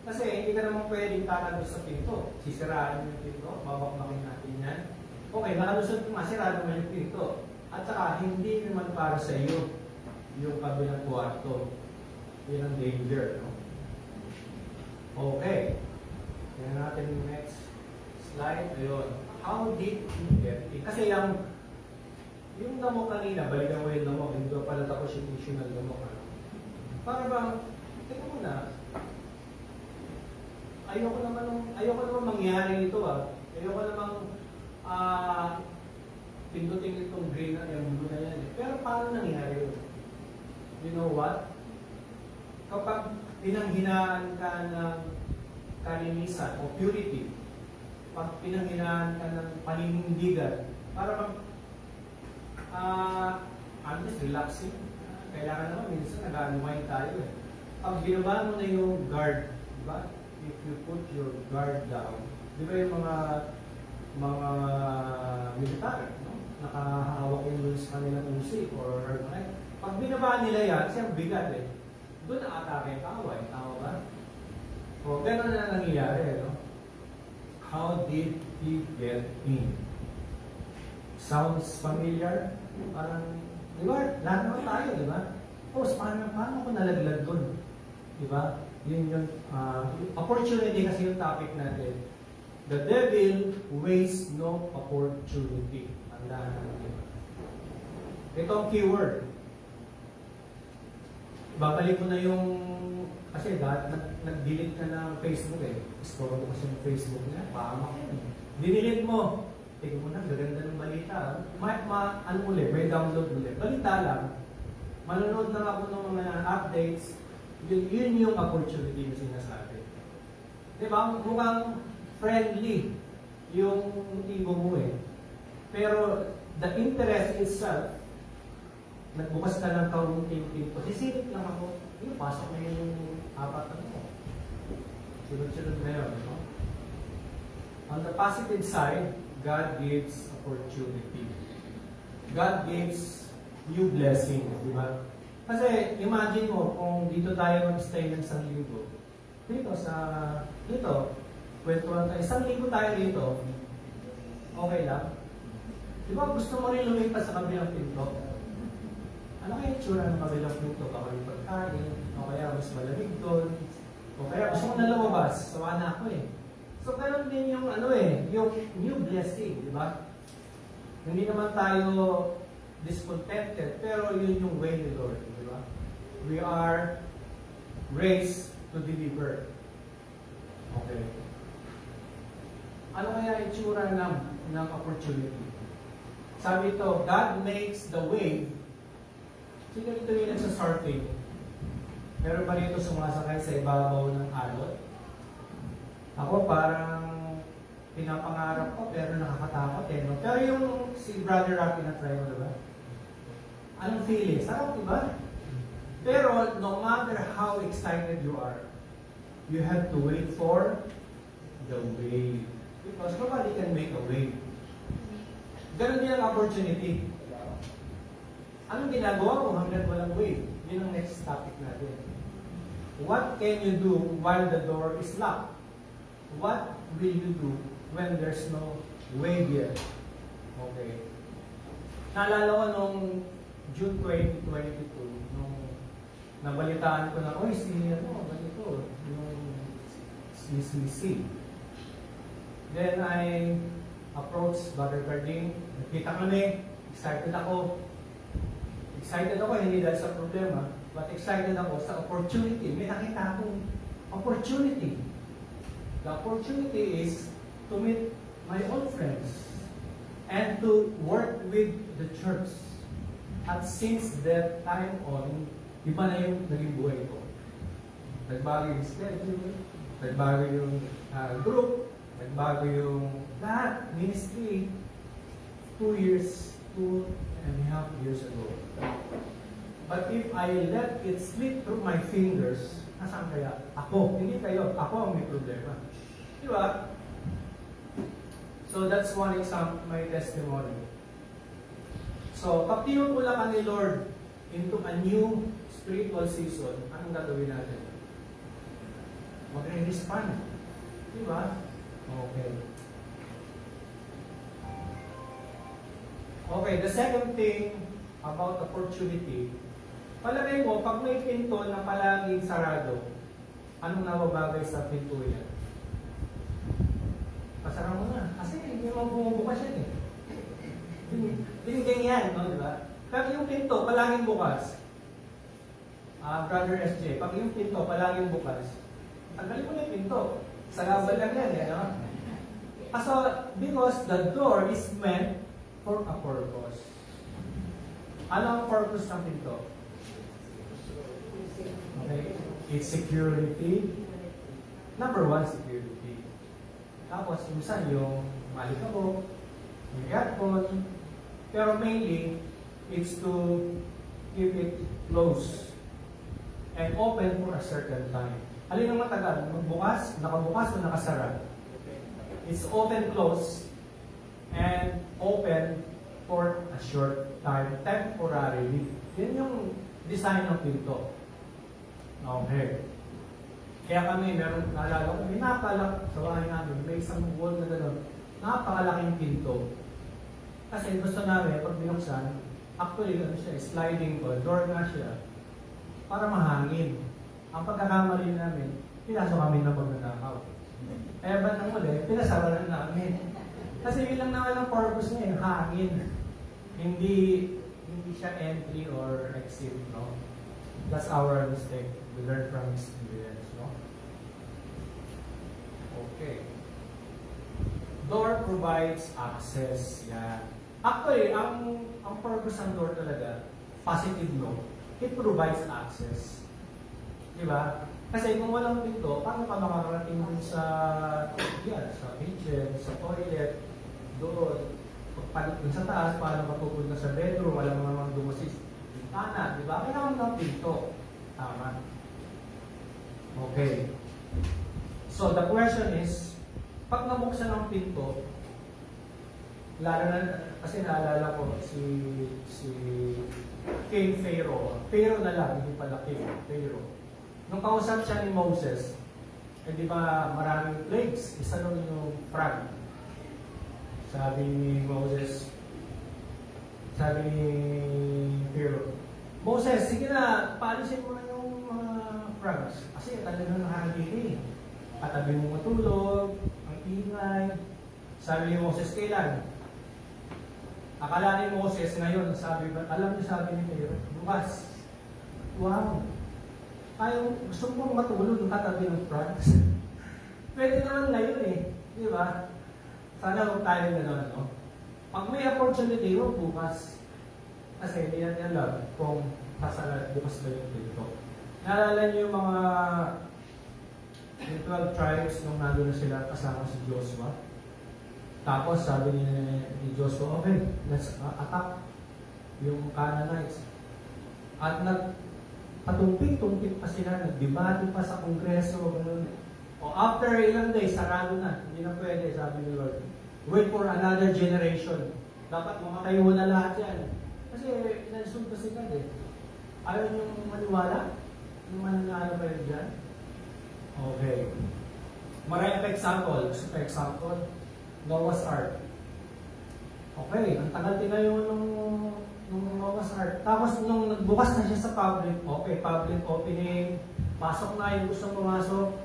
Kasi hindi ka naman pwedeng tatalo sa pinto. Sisiraan yung pinto, babakbakin natin yan. Okay, nakalusot mo, masirado mo yung pinto. At saka, hindi naman para sa iyo yung kabilang kwarto. Yun ang danger, no? Okay. Tingnan natin yung next slide. Ayun. How did you get it? Kasi yung damo kanina, balikan mo yung damo, hindi ko pala tapos yung issue ng damo. Para bang, tingnan mo na, ayoko naman mangyari ito ah. Ayoko namang pindutin itong green na yung blue na yan eh. Pero paano nangyari yun? You know what? Kapag pinanghinaan ka ng kalinisan o purity, pag pinanghinaan ka ng paninindigan, para bang I'm just relaxing. Kailangan naman, minsan nag-unwind tayo eh. Pag binaba mo na yung guard, di ba? If you put your guard down, di ba yung mga military, no? Nakahawak yung dun sa kanilang usik or right? Pag binaba nila yan, siyang bigat eh. Doon na atake ang kaway, tama ba? O, gano'n na nangyayari, no? How did he get in? Sounds familiar? Parang, di ba? Lahat naman tayo, di ba? O, paano ko nalaglag doon? Di ba? Yun yung opportunity kasi yung topic natin. The devil wastes no opportunity. Tandaan natin. Ito ang keyword. Babalik ko na yung kasi nag-delete ka ng Facebook eh. Scroll mo kasi yung Facebook niya. Pahamak yun. Dinelete mo. Tingnan mo na, gaganda ng balita. Ano ulit? May download ulit. Balita lang. Manonood lang ako ng mga updates. Yun yung opportunity na sinasabi. Diba? Mukhang friendly yung ibo mo eh. Pero the interest itself, nagbukas ka ng kaunting pinto. Sisilip lang ako. Yung pasok na yung apat na mo. Sunod-sunod na yun. No? On the positive side, God gives opportunity. God gives you blessing. Di ba? Kasi imagine mo, kung dito tayo mag-stay ng 1 linggo, dito, kwentuhan tayo, 1 linggo tayo dito, okay lang? Di ba gusto mo rin lumipas sa kabilang pinto? Ano kaya itsura ng kabilang pinto? Baka yung pagkain, o kaya mas malamig doon, o kaya gusto mo na lumabas, sawa na ako eh. So, ganun din yung yung new blessing, di ba? Hindi naman tayo discontented, pero yun yung way ni Lord, di ba? We are raised to deliver. Okay. Ano kaya itsura ng opportunity? Sabi ito, God makes the way. Sino ito yung nagsasurfing? Meron ba rito sumasakay sa ibabaw ng alon? Ako parang pinapangarap ko pero nakakatakot eh. No? Pero yung si Brother Rocky na try mo, diba? Anong feeling? Sarap, diba? Pero no matter how excited you are, you have to wait for the wave. Because nobody can make a wave. Ganun din ang opportunity. Anong ginagawa mo hanggang walang wave? Yun ang next topic natin. What can you do while the door is locked? What will you do when there's no wave yet? Okay. Naalala ko nung June 2022, nung nabalitaan ko na, oy, ganito, yung CCC. Then I approached Brother Carding, nakita kami, excited ako. Excited ako, hindi dahil sa problema, but excited ako sa opportunity. May nakita akong opportunity. The opportunity is to meet my old friends and to work with the church. At since that time on, iba na yung naging buhay ko. Nagbago yung schedule, nagbago yung group, nagbago yung lahat, ministry, 2.5 years ago. But if I let it slip through my fingers, nasaan kaya? Ako, hindi kayo. Ako ang may problema. Di ba? So that's one example, my testimony. So, pag tinutulak ka ni Lord into a new spiritual season, anong gagawin natin? Magre-respond. Di ba? Okay. Okay, the second thing about opportunity, palagay mo, pag may pinto na palaging sarado, anong nababagay sa pinto yan? Pasara mo na. Kasi hindi mo bumubukas yan eh. Dingding yan, no, di ba? Pero yung pinto, palaging bukas. Brother SJ, pag yung pinto, palaging bukas, tanggalin mo na yung pinto. Sagabal lang yan eh, no? So, because the door is meant for a purpose. Ano ang purpose ng pinto? Okay. It's security. Number one, security. Tapos, minsan yung malikabok, yung aircon. Pero mainly, it's to keep it closed and open for a certain time. Alin ang matagal? Magbukas, nakabukas o nakasara? It's open, close, and open for a short time, temporarily. Yan yung design ng pinto. Okay. Kaya kami, meron, naalala ko, may nakalak sa bahay namin, may isang wall na gano'n, napakalaking pinto. Kasi gusto namin, pag binuksan, actually, ano siya, sliding door nga siya, para mahangin. Ang pagkakamali namin, pinasok kami ng pagnanakaw. Kaya ba nang muli, pinasara lang namin. Kasi yun lang naman ang purpose niya, yung hangin. Hindi siya entry or exit, no? That's our mistake. We learn from experience, no? Okay. Door provides access. Yan. Actually, ang purpose ng door talaga, positive, no? It provides access. Di ba? Kasi kung walang pinto, paano ka makakarating dun sa kitchen, sa toilet, doon, pagpalit dun sa taas, paano ka pupunta sa bedroom, walang namang dumasis. Bintana, di ba? Kailangan ng pinto. Tama. Okay. So, the question is, pag nabuksan ng pinto, lalo na, kasi naalala ko si King Pharaoh. Pharaoh na lang, hindi pala King. Pharaoh. Nung kausap siya ni Moses, eh di ba maraming plagues, isa nun yung frog. Sabi ni Moses, sabi ni Pharaoh, Moses, sige na, paalisin mo na yung mga frogs. Kasi talagang nakakagili. Katabi mo matulog, ang ingay. Sabi ni Moses, kailan? Akala ni Moses ngayon, sabi ba, alam niyo sabi ni Pharaoh, bukas. Wow! Ayaw, gusto mo matulog, katabi ng frogs. Pwede naman ngayon eh. Di ba? Sana huwag tayo gano'n, no? Pag may opportunity, huwag bukas. Kasi hindi natin alam kung bukas ba yung dito. Naalala niyo yung mga yung 12 tribes nung nandun na sila kasama si Joshua. Tapos sabi ni Joshua, okay, let's attack yung Canaanites. At nagpatumpik-tumpik pa sila, nagdebate pa sa kongreso, ganun. O after ilang days, sarado na. Hindi na pwede, sabi ni Lord. Wait for another generation. Dapat mamatay mo na lahat yan. Kasi inansunto si God eh. Ayaw niyong maniwala? Yung mananalo kayo dyan? Okay. Marami pa example. Gusto pa example? Noah's Ark. Okay, ang tagal tinayo nung Noah's Ark. Tapos nung nagbukas na siya sa public, okay, public opening, pasok na yung gusto pumasok.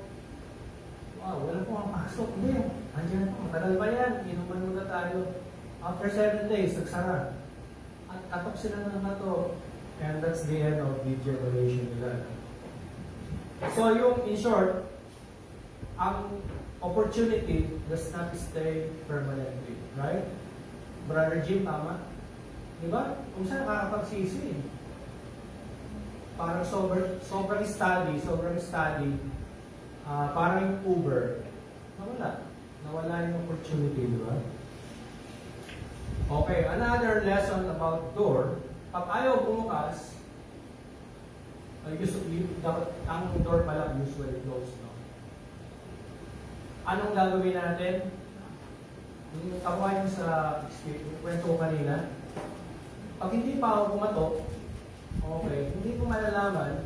Wow, wala po ang pasok. Hindi, andyan po, matagal pa yan. Inuman muna tayo. After 7 days, nagsara. At katok sila ng bato. And that's the end of the generation nila. So yung, in short, ang opportunity does not stay permanently. Right? Brother Jim, tama? Diba? Kung saan nakakapagsisi. Parang sobrang study, parang yung Uber, nawala yung opportunity, di ba? Okay, another lesson about door. Pag ayaw bumukas, dapat ang door pala usually closed, no? Anong gagawin natin? Yung kakuha nyo sa kwento kanina, pag hindi pa ako pumatok, okay, hindi ko malalaman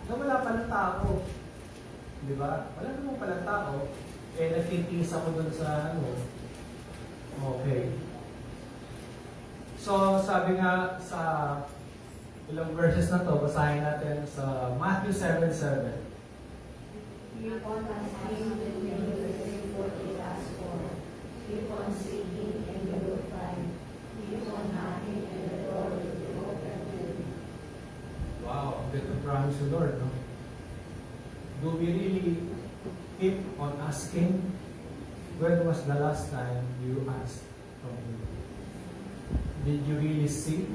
na wala palang tao. Di ba? Wala naman palang tao. Eh, nagtitis ako dun sa Okay. So, sabi nga sa ilang verses na to, basahin natin sa Matthew 7:7. Keep on asking and you will receive what you ask for. Keep on seeking and you will find. Keep on knocking and the door will be open to you. Wow, good to promise the Lord, no? Do we really keep on asking? When was the last time you asked from Him? Did you really seek?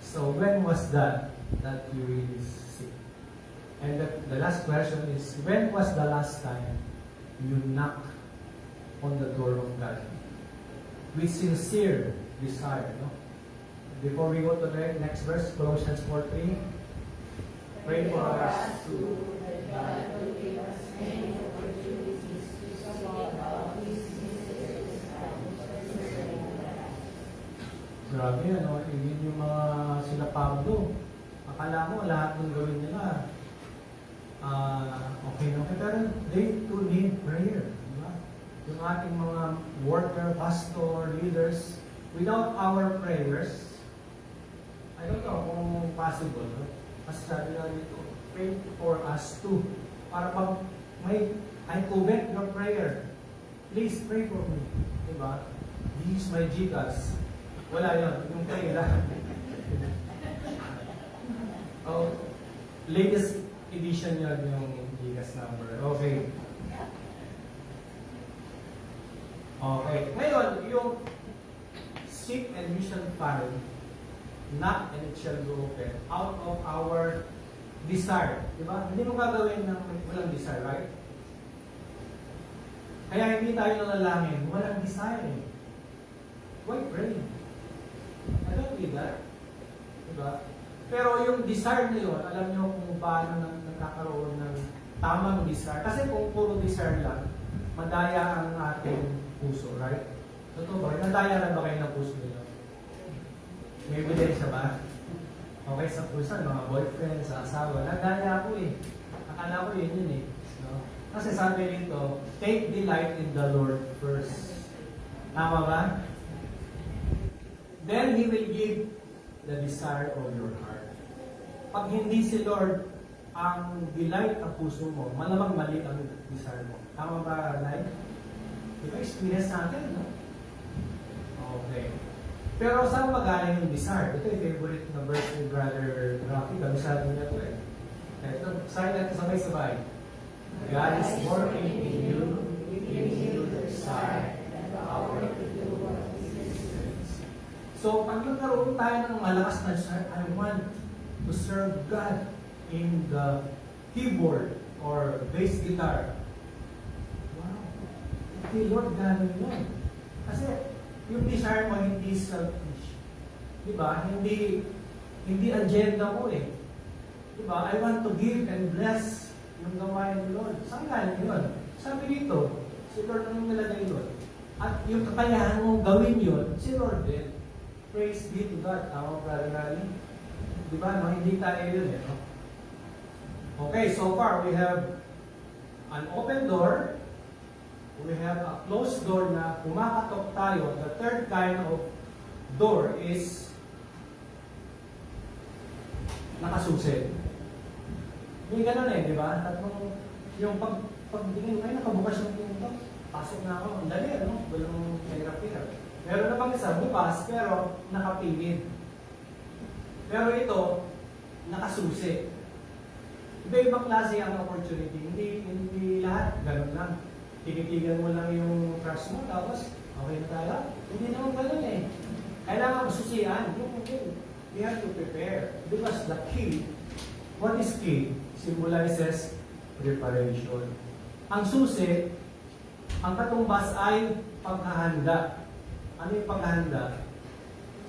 So when was that you really seek? And the last question is, when was the last time you knocked on the door of God? With sincere desire, no? Before we go to the next verse, Colossians 4:3, pray for us to God will give us many opportunities to speak about His mysteries and Grabe, yun yung mga sila Pablo. Akala mo, lahat ng gawin nila, okay. Pero they too need prayer. Diba? Yung ating mga worker, pastor, leaders, without our prayers, I don't know kung possible. No? Kasi sabi nga dito, pray for us too. Para pag I covet your prayer, please pray for me. Diba? This is my Gcash. Wala yun. Yung pray lang. Oh, latest edition yun yung Gcash number. Okay. Okay. Ngayon, yung seek and we shall find, knock and it shall be open, out of our desire. Diba? Hindi mo gagawin ng walang desire, right? Kaya hindi tayo nanalangin, walang desire eh. Why pray? I don't need that. Diba? Pero yung desire na yun, alam nyo kung paano nagkakaroon ng tamang desire. Kasi kung puro desire lang, madaya ang ating puso, right? Totoo ba? Nadaya na ba kayo ng puso nila? May ebidensya ba? Okay, sa puso, mga boyfriend, sa asawa, nadaya ako eh. Akala ko yun eh. No? Kasi sabi rito, take delight in the Lord first. Tama ba? Then He will give the desire of your heart. Pag hindi si Lord ang delight ang puso mo, malamang mali ang desire mo. Tama ba, Nay? Diba, experience natin, no? Okay. Pero saan magaling yung desire? Ito yung favorite na verse ni Brother Rocky. Kabisado niya ito eh. Ito, sabi natin sabay-sabay. God is working in you, giving you the desire and the power to do what pleases Him. So, pag nagkaroon tayo ng malakas na desire, I want to serve God in the keyboard or bass guitar. Wow. Okay, Lord, gano'n yun. Kasi, yung desire mo hindi selfish. Diba? Hindi agenda mo eh. Diba? I want to give and bless yung gawain ni Lord. Saan galing yun? Sabi dito, si Lord ang nilagay yun. At yung kakayahan mong gawin yun, si Lord din. Praise be to God. Tama, Brother Rally? Diba? No? Hindi tayo yun eh. No? Okay, so far we have an open door. We have a closed door na kumakatok tayo. The third kind of door is nakasusi. May ganun eh, di ba? Tatlong, yung pagtingin, ay nakabukas yung pinto. Pasok na ako. Ang dali, ano? Walang hirap-hirap. Meron namang isa, bukas, pero nakapilid. Pero ito, nakasusi. Iba-ibang klase ang opportunity. Hindi lahat, ganun lang. Tinitigan mo lang yung crush mo, tapos okay na tayo. Hindi naman ganun eh. Kailangan masusian. We have to prepare. Because the key, what is key? Symbolizes preparation. Ang susi, ang katumbas ay paghahanda. Ano yung paghahanda?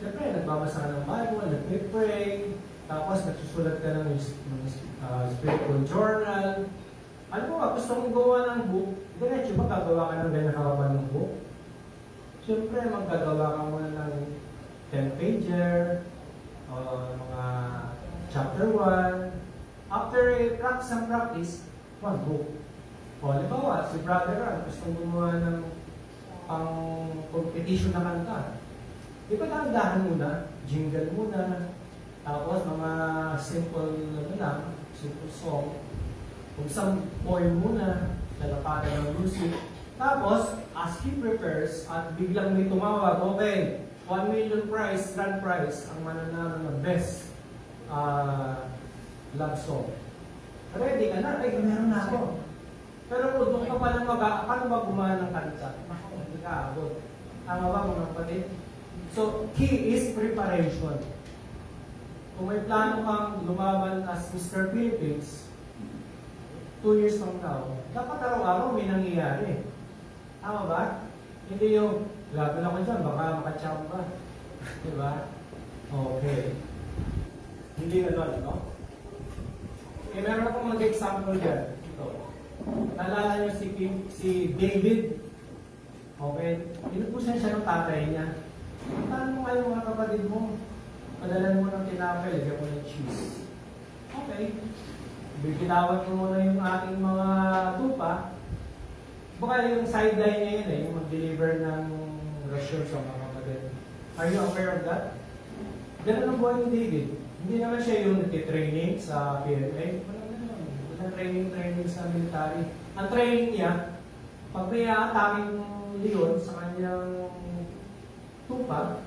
Siyempre, nagbabasa ka ng Bible, nagpe-pray, tapos nagsusulat ka ng spiritual journal. Ano mo ba, gusto mong gawa ng book, diretso ba gagawa ka ng ganyan kakapal ng book? Siyempre, maggagawa ka muna ng 10-pager, mga chapter 1. After some practice, one book. O, halimbawa, si Brother Ron, gusto gumawa ng competition na kanta. Di ba dahan-dahan muna, jingle muna, tapos mga simple song, kung isang poem muna, lalapatan ng music. Tapos, as he prepares, at biglang may tumawag, okay, 1 million prize, grand prize, ang mananalo ng best love song. Ready ka na? Ay, meron na ako. Pero kung doon ka palang paano ba gumawa ng kanta? Naku, hindi ka abot. Tama ba mga kapatid? So, key is preparation. Kung may plano kang lumaban as Mr. Philippines, 2 years from now, dapat araw-araw may nangyayari. Tama ba? Hindi yung, laban ako dyan, baka makachamba. Diba? Okay. Hindi gano'n, no? Okay, meron akong mag-example dyan. Ito. Naalala niyo si David? Okay. Inupusan siya ng tatay niya. Paano mo kayo mga kapatid mo? Padalan mo ng tinapay, lagyan mo ng cheese. Okay. Bigilawat mo muna yung ating mga tupa. Baka yung sideline niya yun yung mag-deliver ng rasyon sa mga kapatid. Are you aware of that? Ganun ang buhay ni David. Hindi naman siya yung nag-training sa PLA. Walang training sa military. Ang training niya, pag may aataking leon sa kanyang tupa,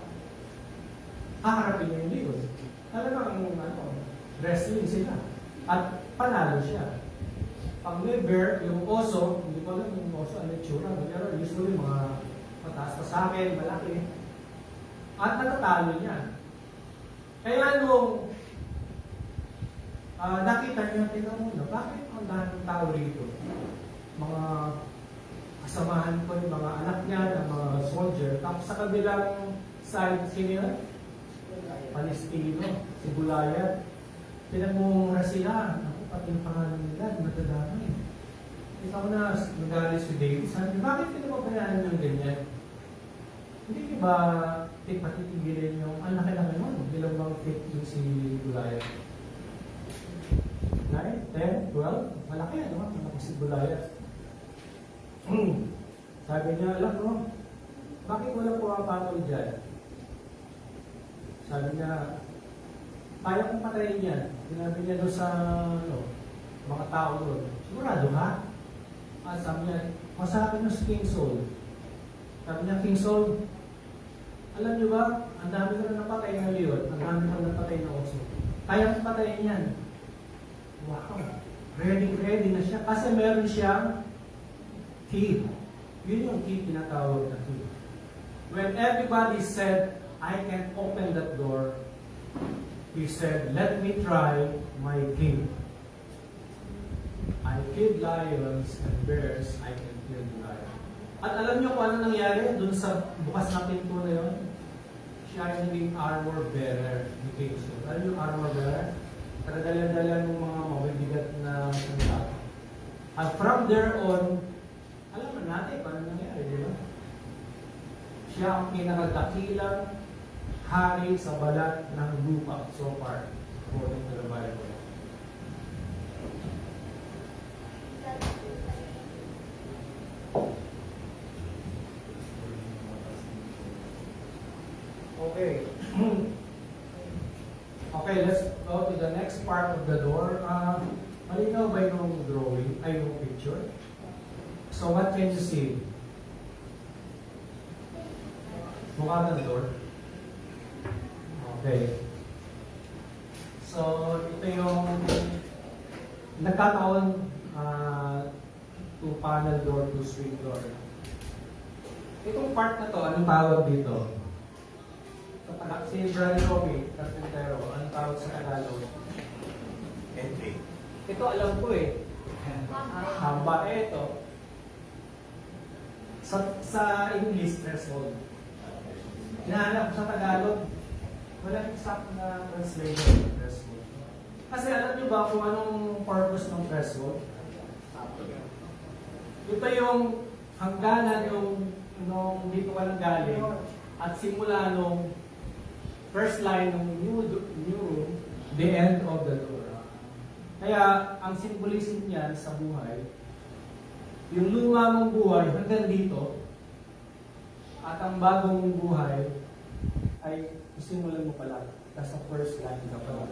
haharapin niya yung leon. Talagang wrestling sila. At panalo siya. Pag may bear, yung oso, hindi ko alam yung oso, ano yung tsura, pero usually mga mataas pa sa akin, malaki. At natatalo niya. Kaya nung nakita niya, tingnan mo na, bakit ang daming tao rito? Mga kasamahan ko, yung mga anak niya, ng mga soldier. Tapos sa kabilang side, sino yun? Palestino, si Gulayat. Pinagmumura sila. Ako, pati yung pangalan nila, matadamay. Ikaw na, nagalit si David. Sabi, bakit pinagpabayaan yung ganyan? Hindi ba patitigilin yung, laki lang naman, bilang bang fit yung si Gulayat? 9, 10, 12, malaki ano, malaki si Gulayat. Sabi niya, alam mo, bakit wala pumapatol dyan? Sabi niya, kaya kong patayin yan. Sinabi niya doon sa mga tao doon. Sigurado ha? Sabi niya, masabi niyo si King Saul. Sabi niya, King Saul, alam niyo ba, ang dami ko na napatay ng leon, ang dami ko na napatay ng oso. Kaya kong patayin yan. Wow, Ready na siya. Kasi meron siyang key. Yun yung key tinatawag na key. When everybody said, I can open that door, he said, let me try my key. I killed lions and bears, I can kill the lion. At alam niyo kung ano nangyari dun sa bukas na pinto na yun? Siya ay naging armor bearer ni King Saul. Alam yung armor bearer? Tagadala-dala ng mga mabibigat na sanda. At from there on, alam na natin paano nangyari, di ba? Siya ang pinakadakilang hari sa balat ng lupa so far, according to the Bible. Okay. Okay, let's go to the next part of the door. Malinaw ba yung drawing, ay yung picture? So what can you see? Mukha ng door. Okay. So ito yung nagkataon two-panel door, two-swing door. Itong part na to, anong tawag dito? Si Brother Romy, Carpintero, anong tawag sa Tagalog? Entry. Ito alam ko eh. Hamba ito. Sa English, threshold. Hinahanap ko sa Tagalog, walang exact na translation ng threshold. Kasi alam niyo ba kung anong purpose ng threshold? Ito yung hangganan nung dito ka nang galing at simula nung first line ng new room, the end of the door. Kaya, ang symbolism niyan sa buhay, yung luma mong buhay hanggang dito, at ang bagong buhay ay isimulan mo pala. That's the first line ka pala.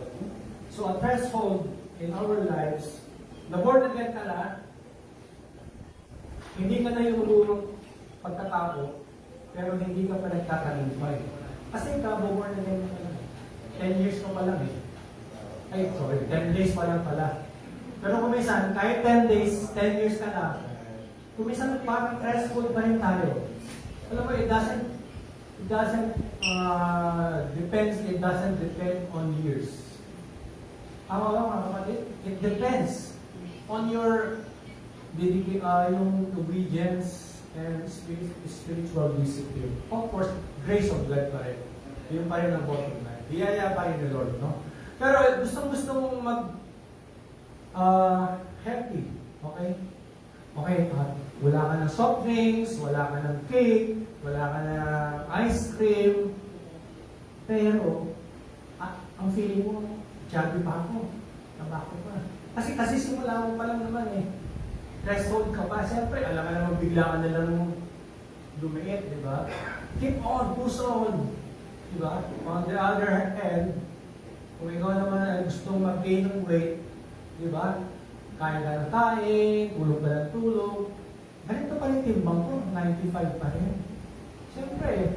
So, a threshold in our lives, na born again ka na, hindi ka na yung lulong pagkatapo, pero hindi ka pa nagkakalimpay. Kasi ikaw, born again ka lang. 10 years ka pa lang eh. Ay, sorry, 10 days pa lang pala. Pero kung minsan, kahit 10 days, 10 years ka na, kung minsan parang threshold pa rin tayo. Alam mo, it doesn't depend on years. Tama ba mga kapatid? It depends on your yung obedience and spiritual discipline. Of course, grace of God pa rin. Yun pa rin ang bottom line. Biyaya pa rin ni Lord, no? Pero gusto mong healthy. Okay? Okay, wala ka ng soft drinks, wala ka ng cake, wala ka ng ice cream. Pero, ang feeling mo, chubby pa ako. Tabako pa. Kasi simula mo pa lang naman eh. Threshold ka pa. Siyempre, alam ka naman bigla ka na lang lumiit, di ba? Keep on, push on. Di ba? On the other hand, kung ikaw naman ay gustong mag-gain ng weight, di ba? Kain ka ng kain, tulog ka ng tulog. Ganito pa rin timbang ko, 95 pa rin. Siyempre,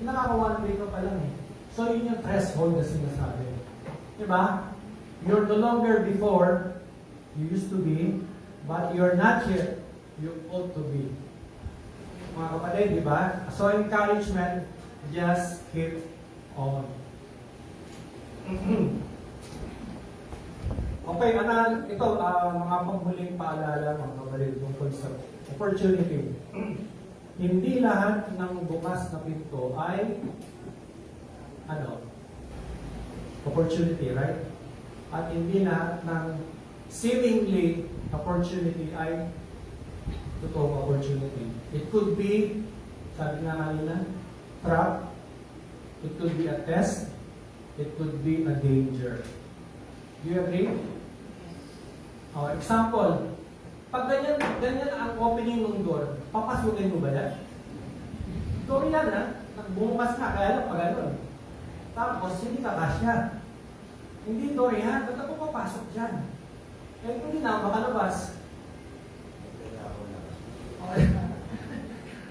nakaka-1 week ka pa lang eh. So yun yung threshold na sinasabi. Di ba? You're no longer before you used to be, but you're not yet you ought to be. Mga kapatid, di ba? So encouragement, just keep on. Okay, ito, mga panghuling paalala, mga kapatid, tungkol sa opportunity. Hindi lahat ng bukas na pinto ay opportunity, right? At hindi lahat ng seemingly opportunity ay totoong opportunity. It could be, sabi nga kanina, trap. It could be a test. It could be a danger. Do you agree? Example, pag ganyan ang opening ng door, papasukin mo ba yan? Door yan ha, bumukas ka, kaya lang pag gano'n. Tapos, hindi ka kasya. Hindi door yan, ba't ako papasok dyan? Eh, kung hindi na makalabas. Okay.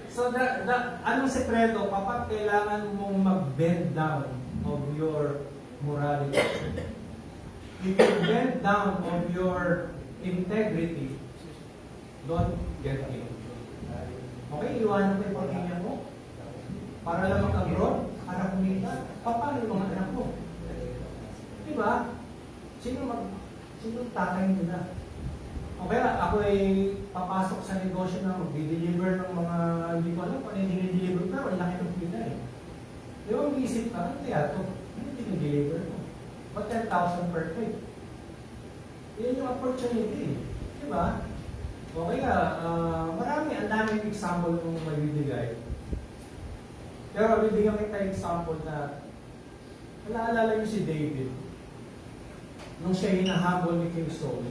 So, anong sekreto? Kapag kailangan mong mag-bend down of your morality. If you bend down of your integrity, don't get it. Okay, iwanan mo yung pamilya mo. Para lang mag-abroad, para kumita, paano yung mga anak mo? Diba? Sino tatay nila? Okay, ako ay papasok sa negosyo na mag-deliver ng mga hindi ko alam kung ano yung dinideliver pero ang laki ng pila eh. Di ba mag-iisip ka, ano kaya ito? Ano yung dinideliver mo? Ba't 10,000 per plate? Yan yung opportunity. Di ba? Okay ka, ang daming example kung magbibigay. Pero bibigyan kita example na naalala niyo si David. Nung siya hinahabol ni King Saul,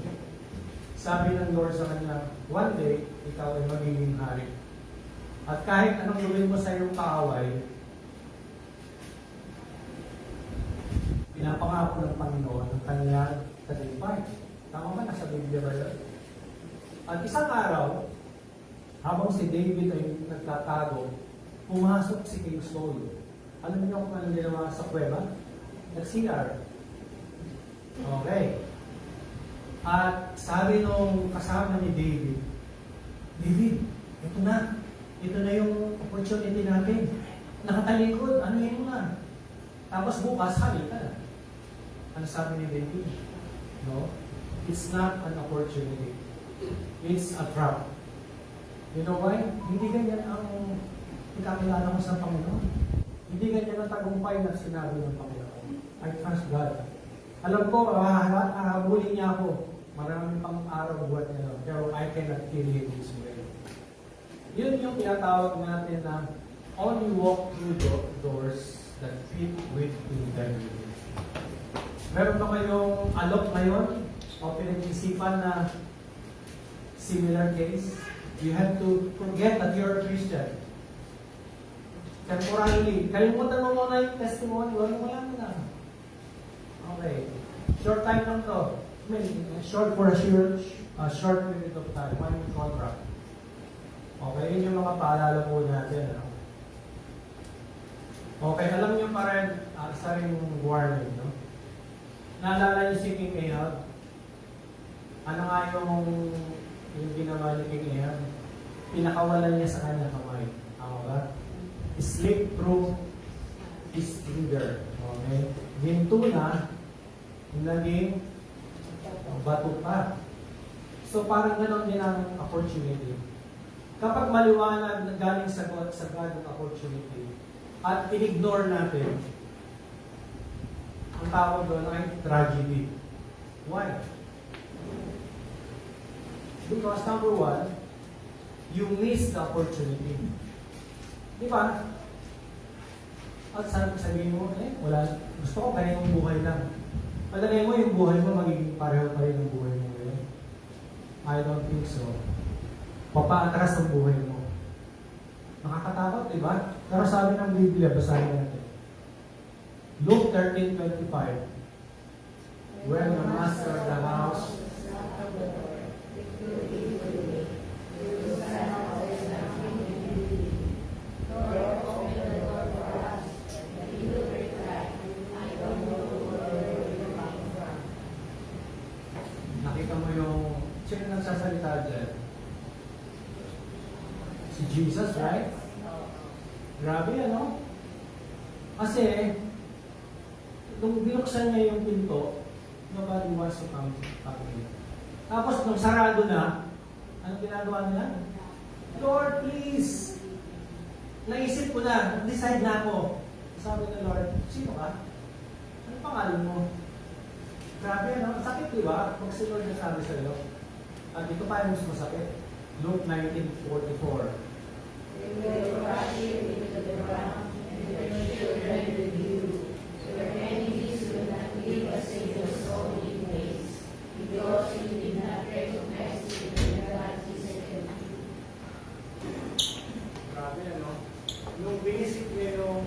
sabi ng Lord sa kanya, one day, ikaw ay magiging hari. At kahit anong gawin mo sa iyong kaaway, pinapangako ng Panginoon ang kanyang tagumpay. Tama ba? Nasa Biblia ba yun? At isang araw, habang si David ay nagtatago, pumasok si King Saul. Alam niyo kung anong ginawa sa kuweba? Nag-CR. Okay. At sabi nung kasama ni David, David, ito na. Ito na yung opportunity natin. Nakatalikod, ano yun na? Tapos bukas, hali ka na. Ano sabi ni David? No? It's not an opportunity. It's a trap. You know why? Hindi ganyan ang ikakilala ko sa Panginoon. Hindi ganyan ang tagumpay na sinabi ng Panginoon. I trust God. Alam ko, hahabulin niya ako. Maraming pang araw buhat niya. Pero I cannot kill him this way. Yun yung tinatawag natin na only walk through doors that fit with integrity. Meron ba kayong alok ngayon o pinag-isipan na similar case? You have to forget that you're a Christian. Temporarily. Kalimutan mo muna yung testimony. Wala na. Okay. Short time lang to. I mean, short for a short period of time. 1 year contract. Okay, yun yung mga paalala po natin. Okay, alam niyo pa rin, isa rin warning, no? Naalala niyo si King Ahab? Ano nga yung ginawa ni King Ahab? Pinakawalan niya sa kanya kamay. Tama ba? Slip through his finger. Okay? Ginto na, naging bato pa. So parang ganon din ang opportunity. Kapag maliwanag na galing sa God ang opportunity at in-ignore natin, ang tawag doon ay tragedy. Why? Because number one, you miss the opportunity. Di ba? At sabihin mo, wala, gusto ko kaya yung buhay lang. Palagay mo yung buhay mo magiging pareho pa rin ng buhay mo ngayon. I don't think so. Papaatras ang buhay mo. Nakakatakot, di ba? Pero sabi ng Biblia, basahin natin. Luke 13:25. When the master of the house nakita mo yung sino nagsasalita dyan? Si Jesus, right? Grabe, ano? Kasi, nung binuksan niya yung pinto, nobody wants to come in. Tapos, nung sarado na, anong ginagawa nila? Lord, please! Naisip ko na, decide na ako. Sabi ng Lord, sino ka? Ano pangalan mo? Grabe, ano? Sakit, di ba? Pag si Lord nasabi sa iyo. At ito pa yung mas masakit. Luke 19:44. Grabe, ano? Nung binisip niya yung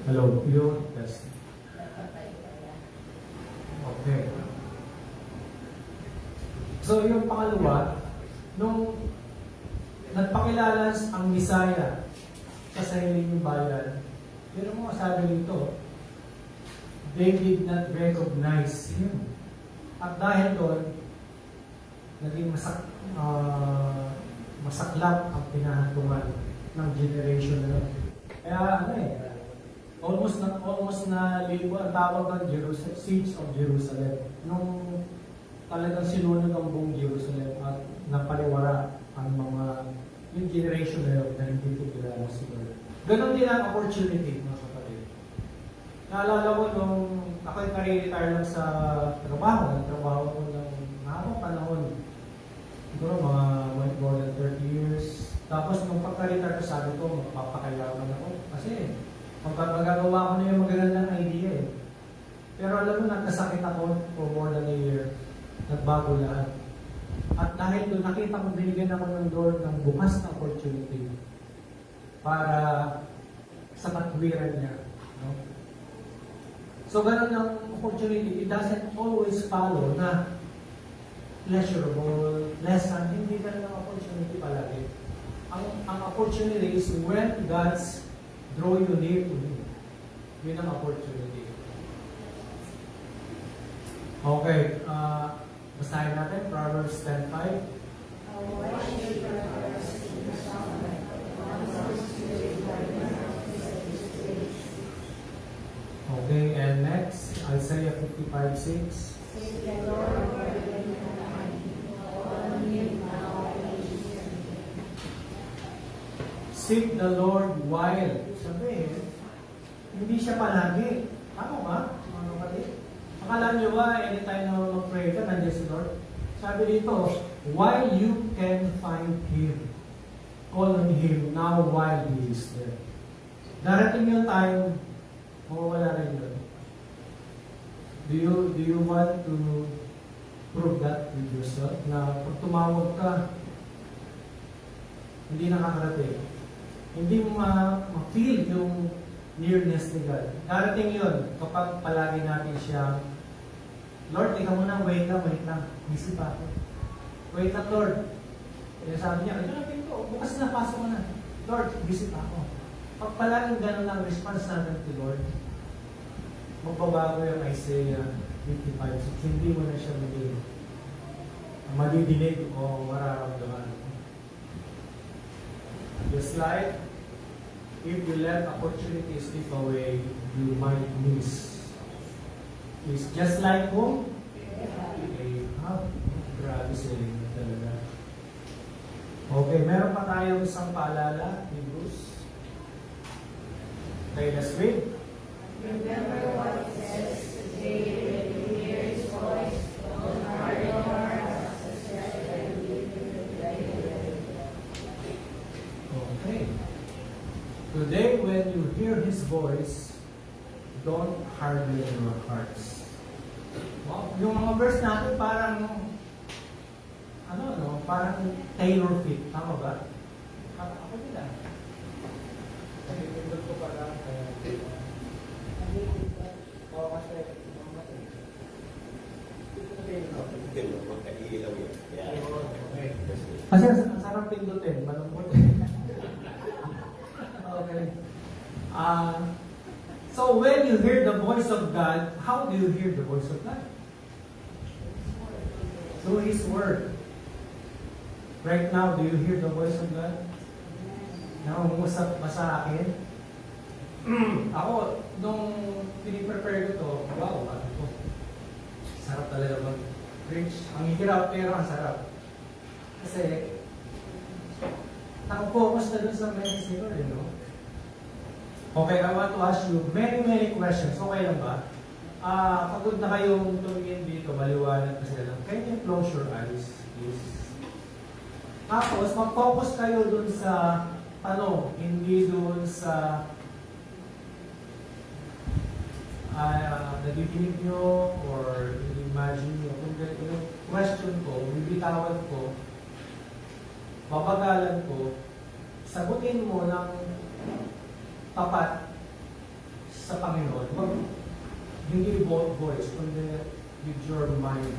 Hello, yun. Yes. Okay. So yung pangalawa, nung nagpakilala ang Misaya sa sarili ng bayan, pero mo sabi nito, they did not recognize him. At dahil doon, naging masaklap ang pinahantungan ng generation na yun. Kaya almost na libo ang tawag ng Jerusalem, Siege of Jerusalem. Nung talagang sinunod ang buong Jerusalem at napaliwara ang yung generation na yun na hindi ko kilala si Lord. Ganon din ang opportunity, mga kapatid. Naalala ko nung ako'y nare-retire lang sa trabaho. Nagtrabaho ko ng mahabang panahon. Siguro mga more than 30 years. Tapos nung pagka-retire ko, sabi ko, magpapakayaman ako. Kasi magagawa ko na yung magandang idea eh. Pero alam mo, nagkasakit ako for more than a year. Nagbago lahat. At dahil doon, nakita ko, binigyan ako ng Lord ng bukas na opportunity para sa katwiran niya. No? So, ganun ang opportunity. It doesn't always follow na pleasurable, pleasant. Hindi ganun ang opportunity palagi. Ang opportunity is when God's draw you near to Him. Yun ang opportunity. Okay. Basahin natin, Proverbs 10:5. Okay, and next, Isaiah 55:6. Seek the Lord while. Sabihin, hindi siya palagi. Tama ba, mga kapatid? Akala nyo ba, anytime na mag-pray ka, nandiyan si Lord? Sabi dito, while you can find Him, call on Him now while He is there. Darating yung time, mawawala rin yun. Do you want to prove that with yourself? Na pag tumawag ka, hindi nakakarating. Hindi mo ma-feel yung nearness ni God. Darating yun kapag palagi natin siya, Lord, ikaw muna, wait lang. Busy pa ako. Wait lang, Lord. Kaya sabi niya, ito na pinto, bukas na, pasok mo na. Lord, busy pa ako. Pag palaging gano'n ang response natin to Lord, magbabago yung Isaiah 55:6. Hindi mo na siya madidinig o mararamdaman. Just like, if you let opportunities slip away, you might miss. It's just like who? Grabe sila talaga. Okay, meron pa tayong isang paalala, Hebrews. Okay, let's read. Remember what it says today when you hear His voice, don't harden your heart as the serpent that you Okay. Today, when you hear His voice, don't harden your hearts. Wow. Yung mga verse natin parang parang tailor fit. Tama ba? Ako nila. Pindot ko pala. Oo, kasi kasi ang sarap pindutin, malungkot. Okay. So when you hear the voice of God, how do you hear the voice of God? Through His Word. Right now, do you hear the voice of God? Nangungusap ba sa akin? Ako, nung piniprepare ko to, wow, sarap talaga mag-preach. Ang hirap, pero ang sarap. Kasi, nakapokus na dun sa message ko, no? Okay, I want to ask you many questions. Okay lang ba? Pagod na kayong tumingin dito, maliwanag kasi lang. Can you close your eyes, please? Tapos, mag-focus kayo dun sa tanong, hindi dun sa nagiginig nyo or imagine nyo. Kung yung question ko, bibitawan ko, babagalan ko, sagutin mo ng tapat sa Panginoon. Hindi voice, kundi with your mind.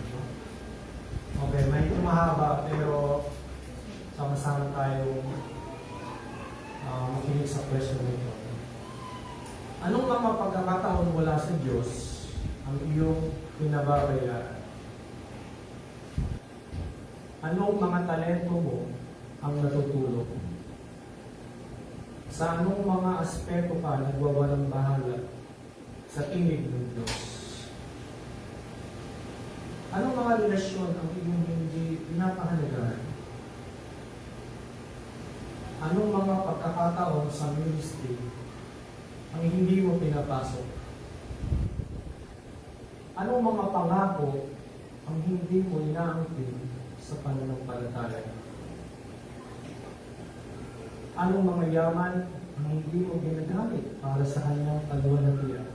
Okay, may mahaba pero sama-sama tayong makinig sa question nito. Anong mga pagkakataon mula sa Diyos ang iyong pinababayaan? Anong mga talento mo ang natutulog? Sa anong mga aspeto ka nagwawalang bahala sa tinig ng Diyos? Anong mga relasyon ang iyong hindi pinapahalagahan? Anong mga pagkakataon sa ministry ang hindi mo pinapasok? Anong mga pangako ang hindi mo inaangkin sa pananampalataya? Anong mga yaman ang hindi mo ginagamit para sa kanyang kaluwalhatian?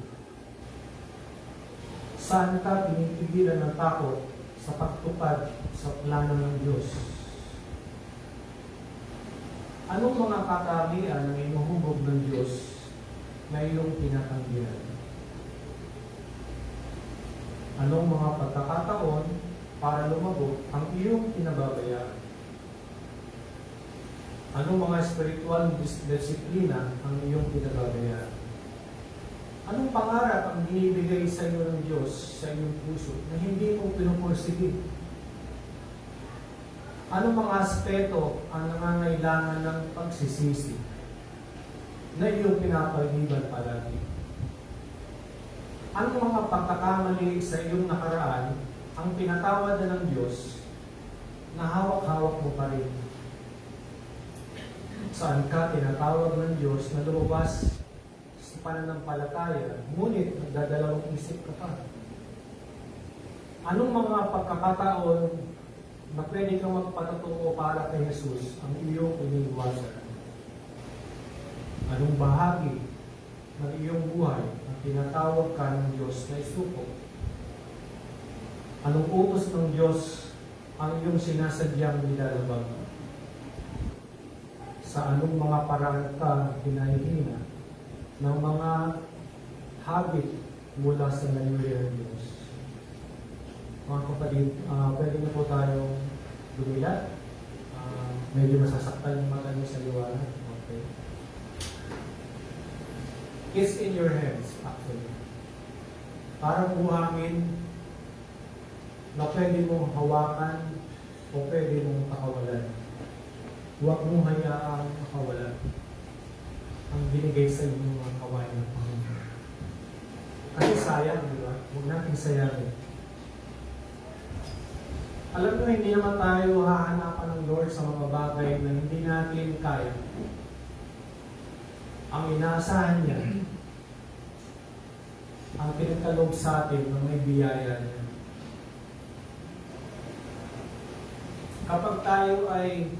Saan ka tinipigilan ng takot sa pagtupad sa plano ng Diyos? Anong mga kakahiyan ang inuhubog ng Diyos na iyong tinatanggihan? Anong mga pagkakataon para lumago ang iyong pinababayaan? Anong mga spiritual disiplina ang iyong pinababayaan? Anong pangarap ang binibigay sa iyo ng Diyos sa iyong puso na hindi mo pinupursige? Anong mga aspeto ang nangangailangan ng pagsisisi na iyong pinapaliban palagi? Anong mga pagkakamali sa iyong nakaraan ang pinatawad na ng Diyos na hawak-hawak mo pa rin? Saan ka tinatawag ng Diyos na lumabas sa pananampalataya, ngunit nagdadalawang isip ka pa? Anong mga pagkakataon na pwede kang magpatotoo para kay Jesus ang iyong iniiwasan? Anong bahagi ng iyong buhay ang tinatawag ka ng Diyos na isuko? Anong utos ng Diyos ang iyong sinasadyang nilalabag? Sa anong mga paraan ka hinahihina ng mga habit mula sa layunin ng Diyos? Mga kapatid, pwede na po tayong dumilat. Medyo masasaktan yung mata niyo sa liwanag. Okay. Kiss in your hands, actually. Parang buhangin na pwede mong hawakan o pwede mong pakawalan. Huwag mong hayaang makawalan ang binigay sa inyo mga kawain ng Panginoon. Kasi sayang, di ba? Huwag natin sayangin. Alam nyo, hindi naman tayo hahanapan ng Lord sa mga bagay na hindi natin kaya. Ang inaasahan niya, ang pinagkaloob sa atin na may biyaya niya. Kapag tayo ay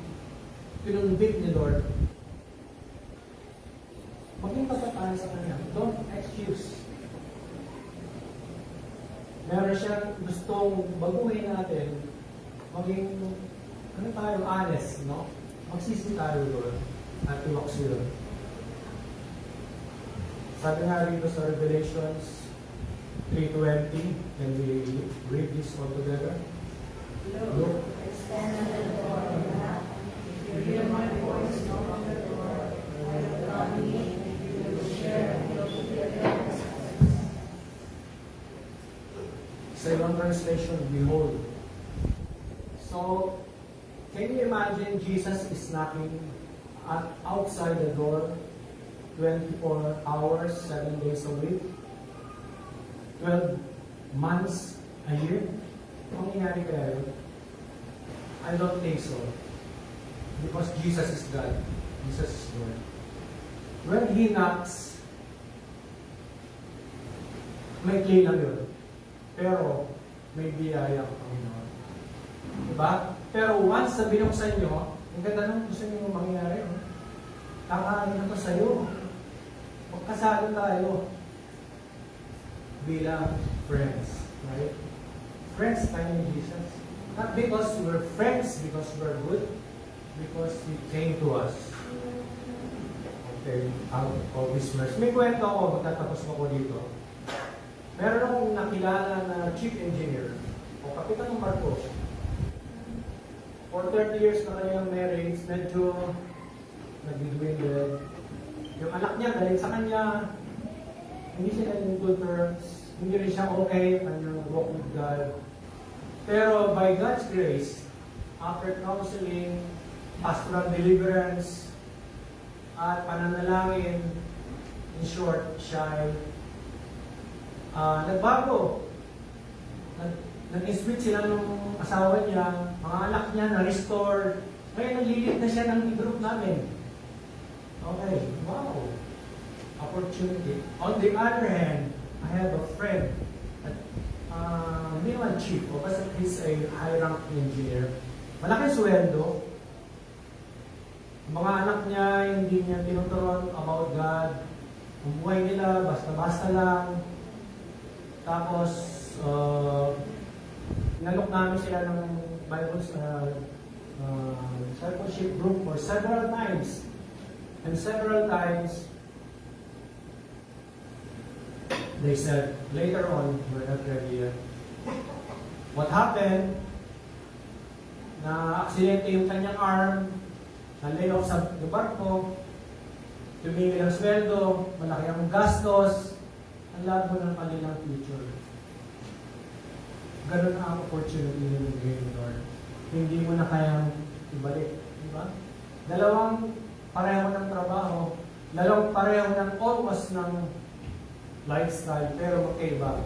pinunbit ni Lord, maging tapat tayo sa Kanya. Don't excuse. Meron siyang gustong baguhin natin, maging, honest, no? Magsisi tayo doon at iwaksi doon. Sabi nga rito sa Revelations 3:20, can we read this all together? Look, I stand at the door and knock. If you hear my voice, knock on the door. I will come in, you will share and will be together. Sa ibang translation, behold. So, can you imagine Jesus is knocking outside the door 24 hours, 7 days a week, 12 months a year? Mangyayari kaya yun? I don't think so. Because Jesus is God. Jesus is Lord. When He knocks, may clay lang yun. Pero, may biyaya ang Panginoon. Diba? Pero once na binuksan nyo, ang ganda nang gusto nyo mangyayari. Kakain ako sa'yo. Magkasalo tayo. Bilang friends. Right? Friends tayo ni Jesus. Not because we're friends, because we're good, because He came to us Okay, out of this verse. May kwento ako, magtatapos ko dito. Meron akong nakilala na chief engineer o kapitan ng barko. For 30 years na kanyang marriage, medyo nag-dwindle. Yung anak niya, dahil sa kanya, hindi siya in good terms, hindi rin siya okay on your walk with God. Pero by God's grace, after counseling, pastoral deliverance, at pananalangin, in short, siya ay nagbago. Nag-switch sila ng asawa niya, mga anak niya na-restore. Ngayon, naglilid na siya ng group namin. Okay, wow. Opportunity. On the other hand, I have a friend at hindi naman chief, o basta he's a high-rank engineer. Malaking sweldo. Mga anak niya, hindi niya tinuturuan about God. Ang buhay nila, basta-basta lang. Tapos, nalok namin sila ng Bible discipleship group for several times. And several times, they said, later on, we're not ready yet. What happened? Na-aksidente yung kanyang arm, na-lay off sa barko, tumingin ang sweldo, malaki ang gastos, ang labo ng kanilang future. Ganun ang opportunity na nabigay ni Lord. Hindi mo na kayang ibalik. Di ba? Dalawang pareho ng trabaho, dalawang pareho ng almost ng lifestyle, pero magkaiba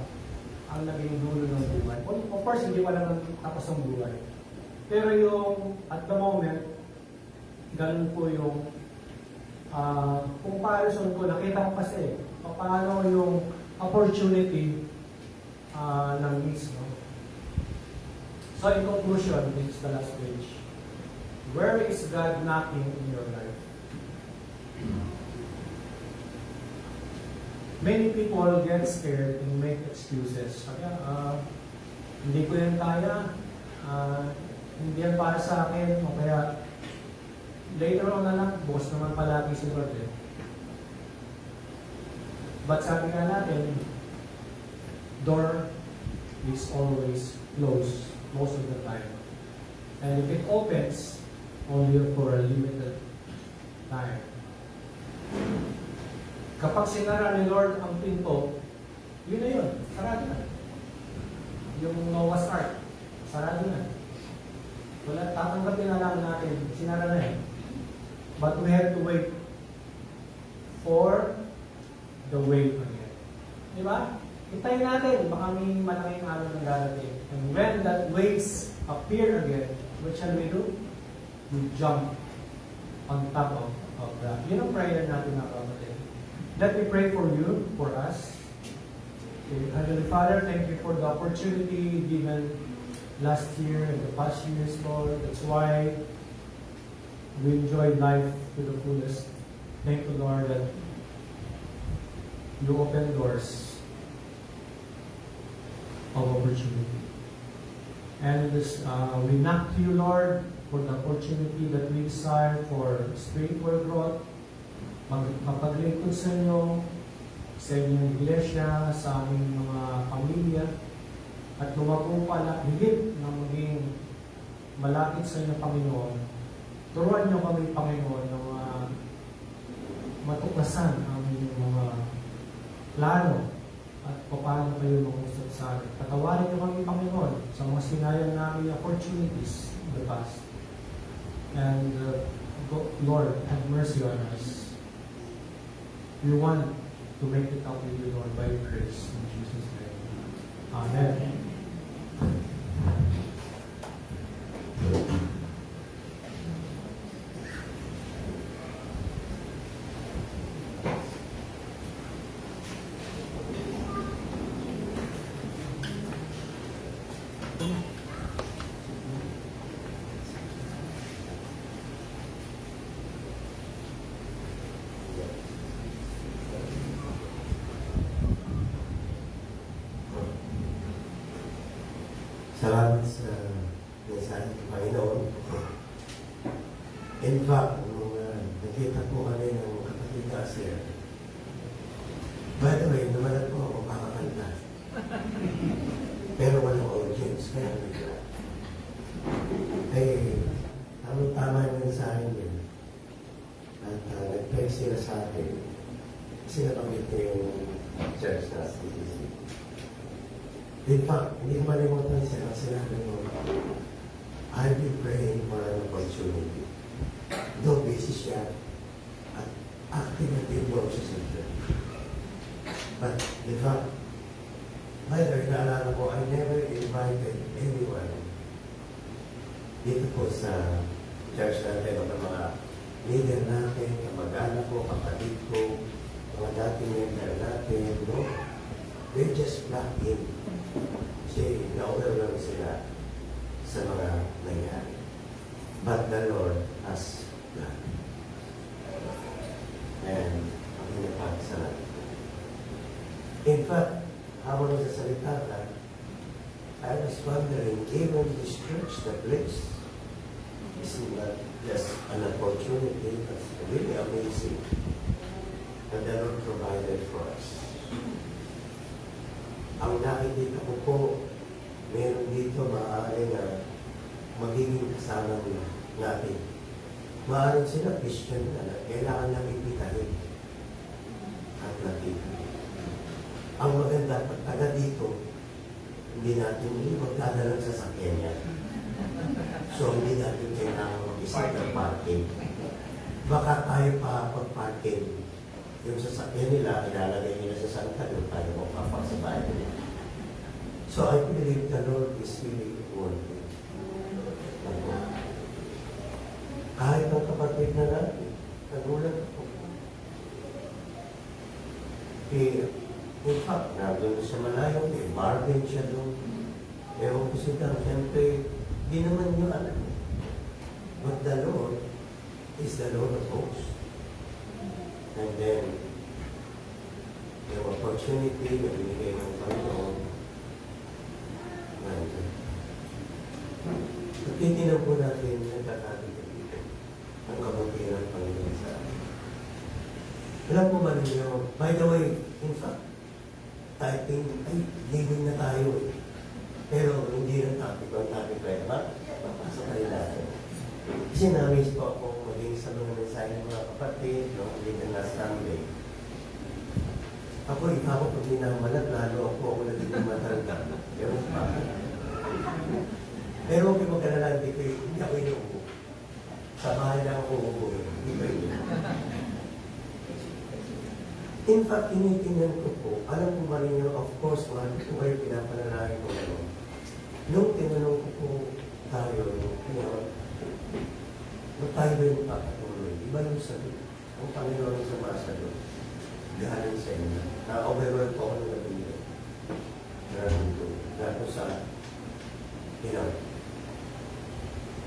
ang naging dulo ng buhay. Of course, hindi pa naman tapos ang buhay. Pero yung, at the moment, ganun po yung comparison ko, nakita ko kasi paano yung opportunity ng mismo. So in conclusion, this is the last page. Where is God knocking in your life? Many people get scared and make excuses. Kaya, hindi ko yan kaya, hindi yan para sa akin, o kaya later on na lang, boss naman palagi si Lord eh. But sabi nga natin, door is always closed most of the time. And if it opens, only for a limited time. Kapag sinara ni Lord ang pinto, yun na yun, sarado na. Yung Noah's Ark, sarado na. Wala, tatanggapin na lang natin, sinara na yun. But we have to wait for the wave again. Di ba? Hintayin natin, baka may malaking araw ng darating. And when that waves appear again, what shall we do? We jump on top of that. Yun ang prayer natin na kapatid. Let me pray for you, for us. Okay. Heavenly Father, thank you for the opportunity given last year and the past years, Lord. That's why we enjoyed life to the fullest. Thank you, Lord, that you open doors of opportunity. And this, we knock to you, Lord, for the opportunity that we desire for spiritual growth, mapaglingkod sa inyo, sa inyong iglesia, sa aming mga pamilya, at lumago pala higit na maging malapit sa inyo, Panginoon. Turuan niyo kami, Panginoon, na matuklasan ang inyong mga plano at paano kayo mangusap sa akin. Patawarin niyo kami, Panginoon, sa mga sinayang namin opportunities in the past. And Lord, have mercy on us. We want to make it up with you, Lord, by your grace. In Jesus' name. Amen. Salamat sa mensahe ng Panginoon. In fact, nung Nakita po kami ng kapatid na sir. By the way, naman po ako kakakanta. Pero walang audience, kaya nagla. Eh, tama yung mensahe niya. At nag-text sila sa akin. Kasi nabanggit niya yung church na CCC. In fact, hindi ko malimutan siya ang sinabi mo, I'll be praying for an opportunity. Though busy siya at active at involved siya sa church. But in fact, later, naalala ko, I never invited anyone dito po sa church natin o mga leader natin, kamag-anak ko, kapatid ko, mga dating member natin, no? They just plugged in. Kasi na-overwhelm sila sa mga nangyari. But the Lord has done. And ang pinapagsalan. In fact, habang nagsasalita ka, I was wondering, even this church, the place, is not just an opportunity, that's really amazing. And the Lord provided for us. Ang nakikita ko po, meron dito maaari na magiging kasama natin. Maaaring sila Christian na kailangan lang ipitahin at nakita. Ang maganda, pag taga dito, hindi natin magdadalang sa sasakyan niya. So, hindi natin kailangan mag-isip ng parking. Baka tayo pa pag-parking. Yung sasakyan nila, ilalagay nila sa santa, doon tayo magpapasabay. So, I believe the Lord is really working. Kahit ang kapatid na natin, nagulat ako. In fact, nandun sa malayo, may bargain siya doon. Ewan ko siya, siyempre, di naman nyo alam. But the Lord is the Lord of hosts. And then, yung opportunity na binigay ng Panginoon, nandun. Pagtitinan po natin yung kakakita dito, ang kabutihan ng Panginoon sa atin. Alam mo ba ninyo, by the way, in fact, typing, ay, living na tayo eh. Pero hindi na topic. Ang topic pa yun, papasok tayo natin. Kasi na-miss po ako maging sa mga mensahe ng mga kapatid, no? Hindi na last Sunday. Ako, ikaw ko pag minamalat, lalo ako nagiging matanda. Pero pa. Pero huwag mo kalala, hindi ako inuubo. Sa bahay lang ako uubo eh. Hindi ba yun? In fact, tinitingnan ko po, alam ko ba ninyo, of course, one, kung kayo pinapanalangin ko naman. Nung tinanong ko po tayo, nung tayo ba yung papatuloy, iba yung sabi, ang Panginoon ang sumasa doon, galing sa inyo. Na-overwhelm po ako ng gabi nyo. Gato sa,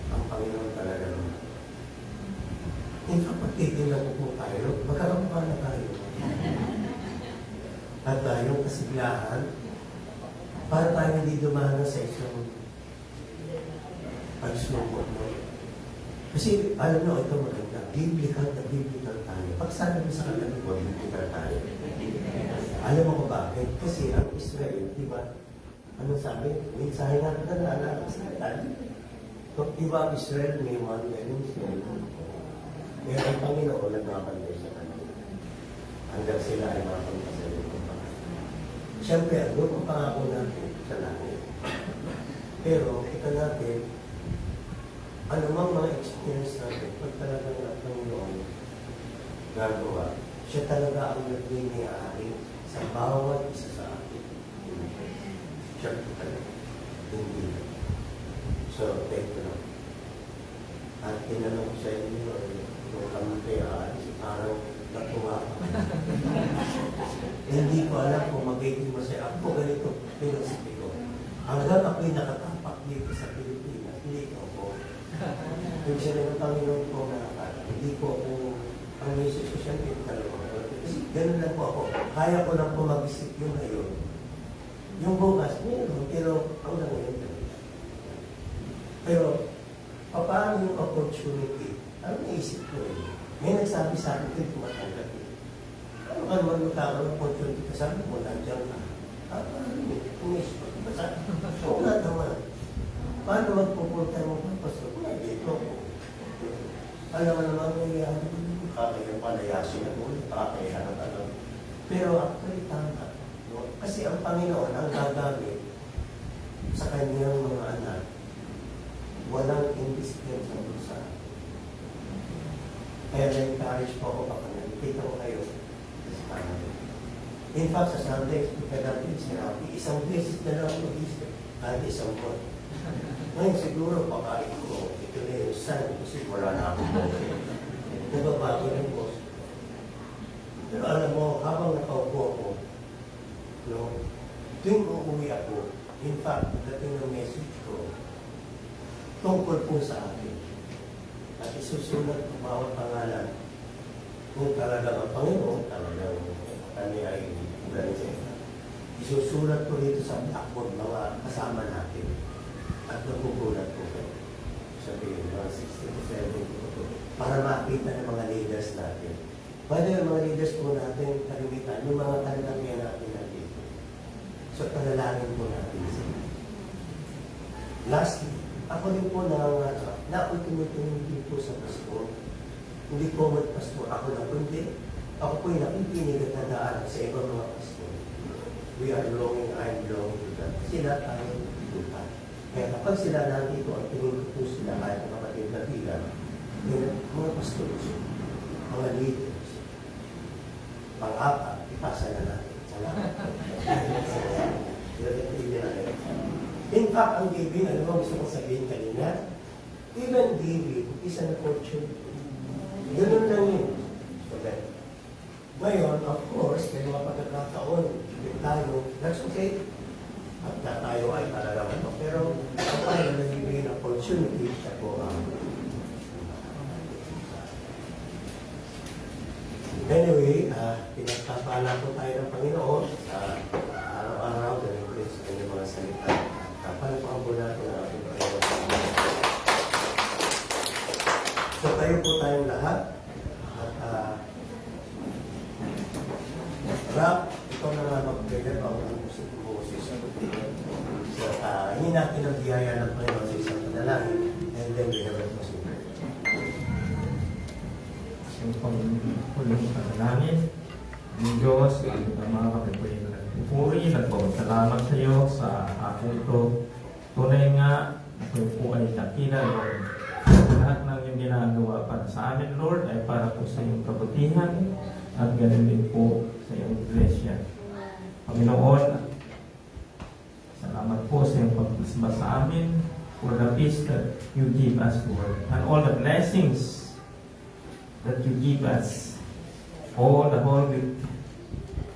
ang Panginoon talaga naman. In fact, pagtitingnan ko po tayo, magkakakuha na tayo. At yung kasiglahan, para tayo hindi dumana sa isang pagsulong mo. Kasi alam nyo, ito maganda, biblical na biblical tayo. Pag sabi mo sa katabi mo, biblical tayo. Alam mo ko bakit? Kasi ang Israel, di ba? Ano sabi? Mensahe nga na naalala sa katabi. Di ba Israel may one ganun siya? Kaya ang Panginoon nagmamagay sa kanila. Hanggang sila ay mapunta sa loob. Siyempre, ang loob ang pangako natin sa langit. Pero, kita natin, anumang mga experience natin, pag talagang ang Panginoon gagawa, siya talaga ang nagbibigay sa bawat isa sa atin. Siya talaga. Hindi. So, take ko lang. At tinanong ko sa inyo, kung kami kayo aalis, parang natuwa ako. Hindi ko alam kung magiging masaya. Ako ganito, philosophy ko. Hanggang ako'y nakatapak dito sa Pilipinas, hindi ko ako. Yung sila ng Panginoon ko nakakala, hindi ko ako, ang message ko siya, hindi talaga. Kasi ganun lang po ako. Kaya ko lang po mag-isip yung ngayon. Yung bukas, meron, pero ang nangyayari. Pero, paano yung opportunity? Ang naisip ko eh, May nagsabi sa akin, ito tumatanggap eh. Ano ka naman magkakaroon ng opportunity ka? Sabi mo, nandiyan ka. Umis, basta. Oo nga naman. Paano magpupunta mo pa, Pastor? Kung dito ako. Alam mo naman, may kakayang palayasin ako, kakayang ano. Pero actually, tama. No? Kasi ang Panginoon ang gagamit sa kanyang mga anak, walang indiscipline sa bulsa. Kaya na-encourage po ako baka nakikita ko kayo sa family. In fact, sa Sunday, pagkadating sinabi, isang beses na lang mag-isip, kahit isang buwan. Ngayon siguro, pakain ko, ito na yung sun, kasi wala na akong bote. Nababago rin po. Pero alam mo, habang nakaupo ako, no, tuwing uuwi ako, in fact, dating ng message ko, tungkol po sa akin. At isusulat ko bawat pangalan. Kung talagang ang Panginoon, talagang kami ay organization. Isusulat ko dito sa blackboard mga kasama natin. At nagugulat ko kayo. Sabihin, mga 60 to 70 ko para makita ng mga leaders natin. Pwede yung mga leaders po natin, kalimitan, yung mga kalagamian natin nandito. So, panalangin po natin sila. Lastly, ako rin po na-ultimate din po sa pastor. Hindi po mag-pastor. Ako na kundi. Ako po yung nakikinig at nadaan sa ibang mga pastor. We are belonging, I'm belonging to them. Sila tayo lupa. Kaya kapag sila nandito, ang tingin ko po sila kahit ang kapatid na bilang, mga pastor, mga leaders, pang-apat, ipasa na natin. Salamat. In fact, ang giving, ano mo gusto kong sabihin kanina? Even giving is an opportunity. Ganun lang yun. Okay. Ngayon, of course, may mga pagkakataon, giving tayo, that's okay. At na tayo ay talagang ito. Pero, ang tayo na giving an opportunity, siya po ang anyway, pinagpapala po tayo ng Panginoon sa araw-araw na rin sa kanyang mga salita. Palapakan po natin ang ating Panginoon. So tayo po tayong lahat. At Rap, ikaw na nga mag-pray pa ang musik mo sa isang pagpili. So hindi natin ang biyaya ng Panginoon sa isang panalangin. And then we have a musik prayer. Yung pangulong panalangin ng Diyos, ang mga kapitbayan na pupuri, nagpapasalamat sa iyo sa ako ito. Tunay nga, ako po ay nakina, Lord. Lahat ng iyong ginagawa para sa amin, Lord, ay para po sa iyong kabutihan at ganun din po sa iyong iglesia. Panginoon, salamat po sa iyong pagpasba sa amin for the peace that you give us, Lord, and all the blessings that you give us all the whole week,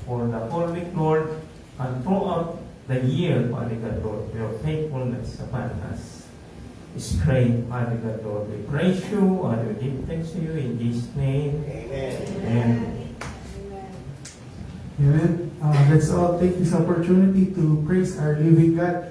for the whole week, Lord, and throughout the year, Father God, Lord, your faithfulness upon us is great, Father God, Lord. We praise you and we give thanks to you in Jesus' name. Amen. Amen. Amen. Let's all take this opportunity to praise our living God.